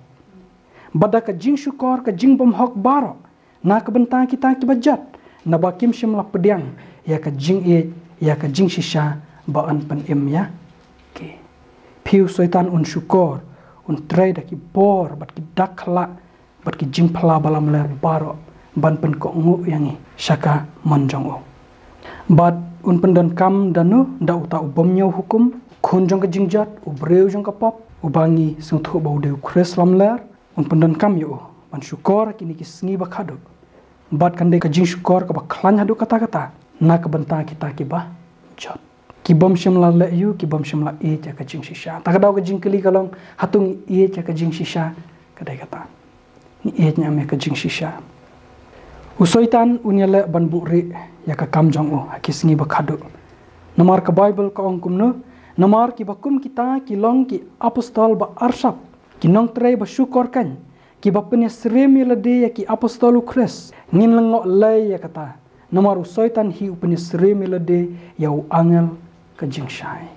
bada ka jing syukor ka jing bom hok baro na ka bentang kita ki bajat na bakim shimla pediang ya ka jing ya ka jing shisha baan pen im ya ke piu soitan un syukor un trei da ki bor bat ki dakla bat ki jing phala balam ler baro ban pen ko ngu yangi shaka manjong o bat un pen dan kam danu da uta ubom nyau hukum khun jong ka jing jat u breu jong ka pop u bangi sung thu bau de kres lam ler un pen dan kam yo ban syukor kini ki sngi ba khadu bat kan de ka jing syukor ka ba khlan hadu kata-kata na ka banta kita ki ba jot ki bom shimla le yu ki bom shimla e cha ka jing shisha ta ka daw ka jing kali kalong hatung e cha ka jing shisha ka dai kata ni e nya me ka jing shisha usoitan unyale ban bu ri ya ka kam jong o kisngi ba khadu namar ka bible ka ongkum no namar ki bakum kita ki long ki apostol ba arshap ki nong trei ba syukor kan ki ba pene sremi lade ya ki apostol Kris ngin lengo le ya kata namar usoitan hi upene sremi lade ya u angel ka jing shai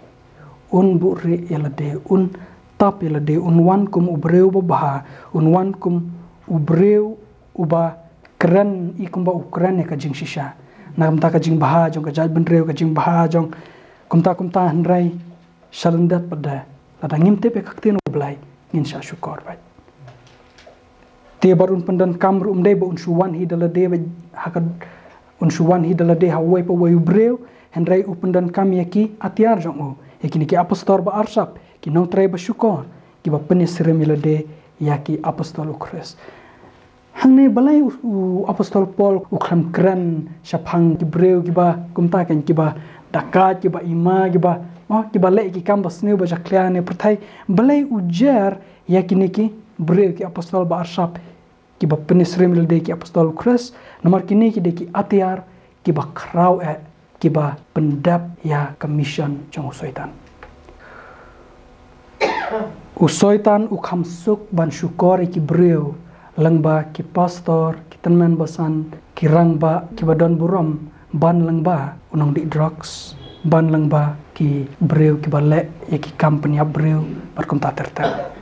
un bu ri ya lade un tap ya lade un wan kum ubreu ba bah un wan kum ubreu uba keren ikum ba ukran ya ka jing shisha nam ta ka jing bah jong ka jaj benreu ka jing bah jong kumta handrai shalandat pada ada ngimte pe kaktin oblai ngin sha syukor bai te barun pendan kamru umdai ba unsuwan hidala de ba hakad unsuwan hidala de hawai pa wayu breu handrai upendan kam yaki atiar jong o yakini ki apostol ba arsap ki nong trai ba syukor ki ba penis remila de yaki apostol Kris hangne balai apostol Paul ukram kran syapang ki breu ki ba kumta kan ki ba dakat ki ba ima ki ba ki ba le ki kambas ne ba jakliane pertai balai ujar yakini ki breu ki apostol ba arsap ki ba penis remil de ki apostol Kris nomor kini ki de ki atiar ki ba krau ki ba pendap ya commission jong usoitan usoitan ukham suk ban syukor ki breu langba ki pastor ki tenman basan ki rangba ki badon buram ban langba unong di drugs ban langba ki breu ki bale ya ki company breu barkom ta terta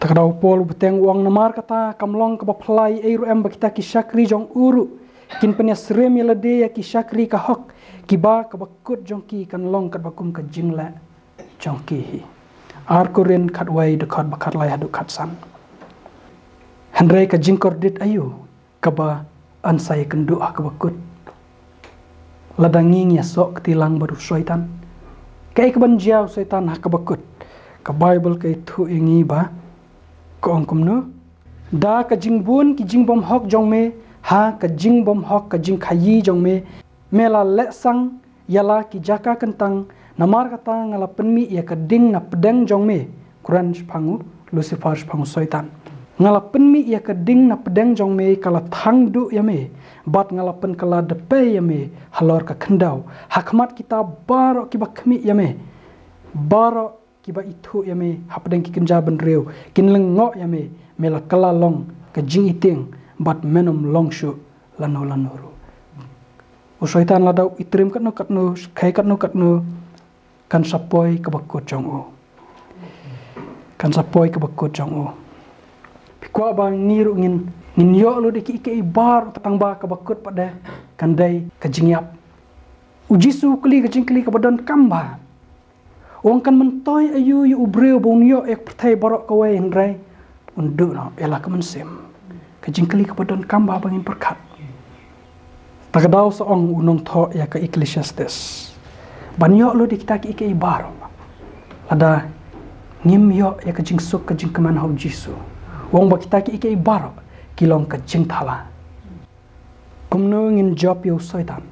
takdaw pol beteng uang namar kata kamlong ka baplai eiru em kita ki syakri jong uru kin penya srem yalade ya ki syakri ka hok ki ba ka bakut jong ki kan long kat bakum ka jingla jong ki hi ar koren khat wai de khat bakhat lai hadu khat san handrai ka jingkor dit ayu ka ba ansai kendu ka bakut ladanging ya sok tilang baru syaitan kai ka ban jiau syaitan ha ka bakut ka bible kai thu ingi ba ko angkum no Da ka jing bun ki jing bom hok jong me ha ka jing bom hok ka jing khayi jong me mela le sang yala ki jaka kentang namar kata ngala penmi ya ka ding na pedang jong me Quran phangu Lucifer phangu syaitan ngala penmi ya ka ding na pedang jong me kala thang du ya me bat ngala pen kala depe ya me halor ka khendau hakmat kita baro ki bakmi ya me baro ki ba itu ya me hapdeng ki kenja ben reu kin lengo ya me mela kala long ka jing iting bat menom long shu lanuru syaitan ladau itrim katno kai katno kan sapoi ka bakut jong o kan sapoi ka bakut jong o pikwa bang niru ngin yo lo de ki ke bar tatang ba ka bakut pada kandai ka jingyap ujisu kli ka jingkli ka badan kamba wong kan mentoy ayu yu ubreu bong yo ek pertai barok ka wai ndrai undu no ela ka mensem ka jingkli ka badan kamba bangin perkat tagadau seong unong tho ya ka Ecclesiastes banyo lo di kita ki ke bar ada ngim yo ya ka jingsuk ka jingkeman hau jisu wong ba kita ki ke bar kilong ka jing thala kumno ngin job yo syaitan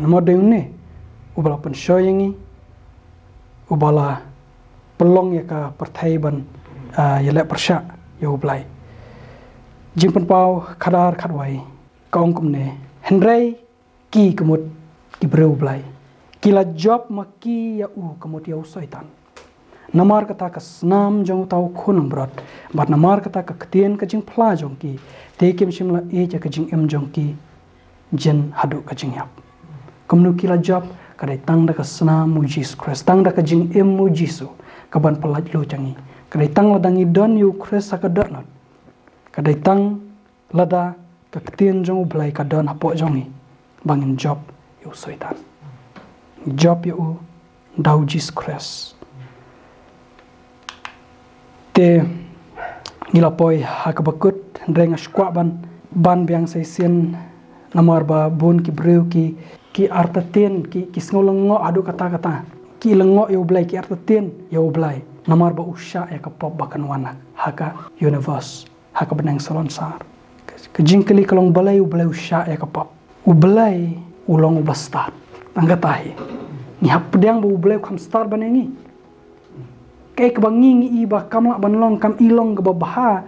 mo deune ubala pen shoyingi ubala pelong ya ka perthai ban ya le persha yo blai jing pen pau khadar khadwai kaung kumne henrei ki kemut ki breu blai kila job maki ya kemut ya syaitan namar kata ka snam jong tau khunam brat bat namar kata ka ktien ka jing phla jong ki tekim shimla e ja ka jing em jong ki jen hadu ka jing yap kumnu kila job kadai tang da ka snam mu Jesus Christ tang da ka jing em mu Jesus ka ban pelaj lo changi kadai tang ladangi don yu Christ ka donot kadai tang lada ka ktien jong blai ka don hapo jongi bangin job yu syaitan job yu dau Jesus Christ te ngilapoi hakabakut renga skwa ban biang saisian namar ba bun ki breu ki artaten ki sngolengo adu kata ki lengo yo blai ki artaten yo blai namar ba usha ya ka pop bakan wana haka universe haka benang salon sar ke jingkeli kalong balai u blai usha ya ka pop u blai ulong u bastat angatahi ni hapdang bu blai kam start banengi kay kabangingi iba kamla banlong kam ilong ka baha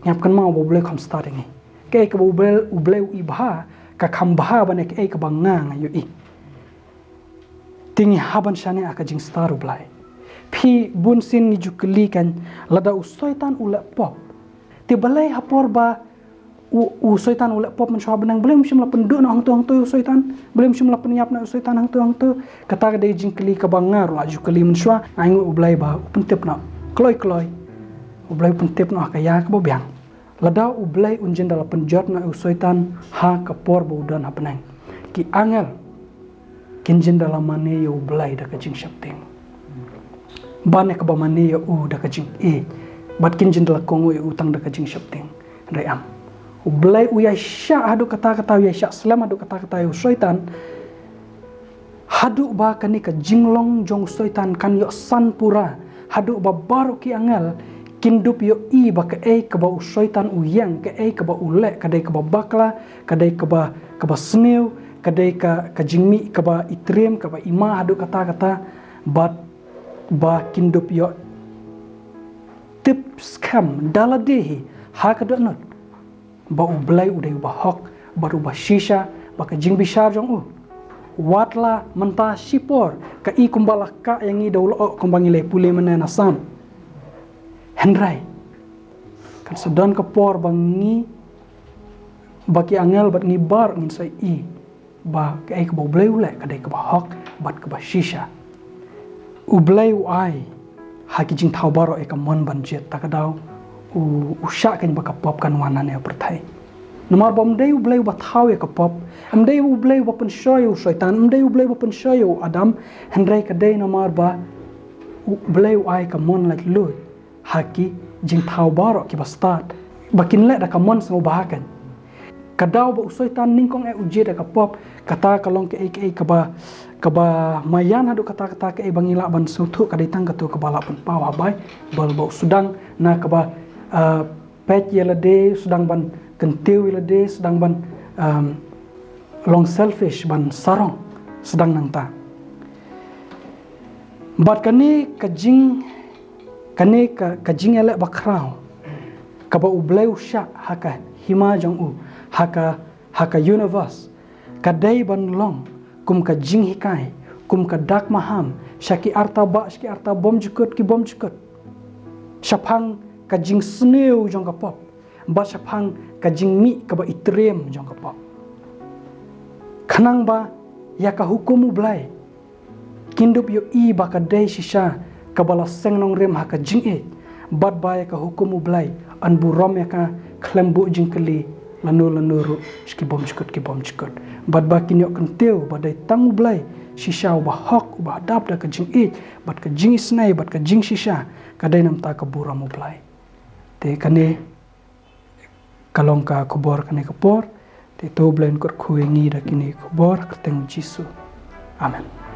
nyap kan mau boleh kam starting ni kay ka ubleu iba ka kam baha bane kay ka bangang ayu i tingi haban shane aka jing star ublai phi bun sin ni jukli kan lada usoitan ula pop ti balai hapor ba usoitan ula pop men shwa benang belum shimla pendu na hang tu usoitan belum shimla penyap na usoitan hang tu kata de jingkli ka bangar la jukli men shwa aingu ublai ba pentep na kloi ublai pentep na ka ya ka bobiang lada ublai unjen dala penjot na usoitan ha ka por bo dan ha benang ki angel kinjen dala mane yo ublai da ka jing shapting bane ka ba mane yo da ka jing bat kinjen dala kongo yo utang da ka jing shapting re am ublai uya sya hadu kata-kata uya sya selam hadu kata-kata yu syaitan hadu ba kani ka jinglong jong syaitan kan yo san pura hadu ba baru ki angel kindup yo i ba ka ka ba syaitan uyang ka ba ule kadai ka ba bakla kadai ka ba sneu kadai ka jingmi ka ba itrem ka ba ima hadu kata-kata ba kindup yo tip scam daladehi ha ka donot ba ublai udai ba hok baru ba shisha ba ka jing bishar jong watla menta sipor ka i kumbala ka yang i daulo kumbangi le pule menena sam henrai kan sedan ka por bangi baki angel bat ngibar ngin sai i ba ka ai ka ba ublai ule ka dai ka ba hok bat ka ba shisha ublai uai ha ki jing thau baro e ka mon ban jet takadau usha kan baka pop kan wana ne perthai namar bom dei ublei ba thau ya ka pop am dei ublei ba pen shoyu syaitan am dei ublei ba pen shoyu adam henrai ka dei namar ba ublei ai ka mon like lu haki jing thau baro ki ba start bakin le da ka mon sang bahakan kadau ba syaitan ningkong uje da ka pop kata kalong ke ka ba mayan hadu kata-kata ke bangila ban sutu ka ditang ka tu ka bala pun pawa bai bal ba sudang na ka ba pet yelade sedang ban kentiu yelade sedang ban long selfish ban sarong sedang nang ta. Bat kani kajing elek bakrau kaba ubleu syak haka hima jong u haka universe kadai ban long kum kajing hikai kum ka dak maham syaki arta bom jukut ki bom jukut syapang kajing sneu jong ka pop ba syapang kajing mi kaba itrem jong ka pop kanang ba ya ka hukumu blai kindup yo i ba ka dai shisha kabala seng nong rem haka jing e bad ba ya ka hukumu blai an bu rom ya ka klembu jing keli lanu ru ski bom jukut bad ba kinyo kenteu badai tangu blai shisha ba hok ba dap da ka jing e bad ka jing snai bad ka jing shisha kadai nam ta ka buramu blai te kane kalong ka kubor kane kapor te to blain kor khuengi da kini kubor keteng Jisu. Amen.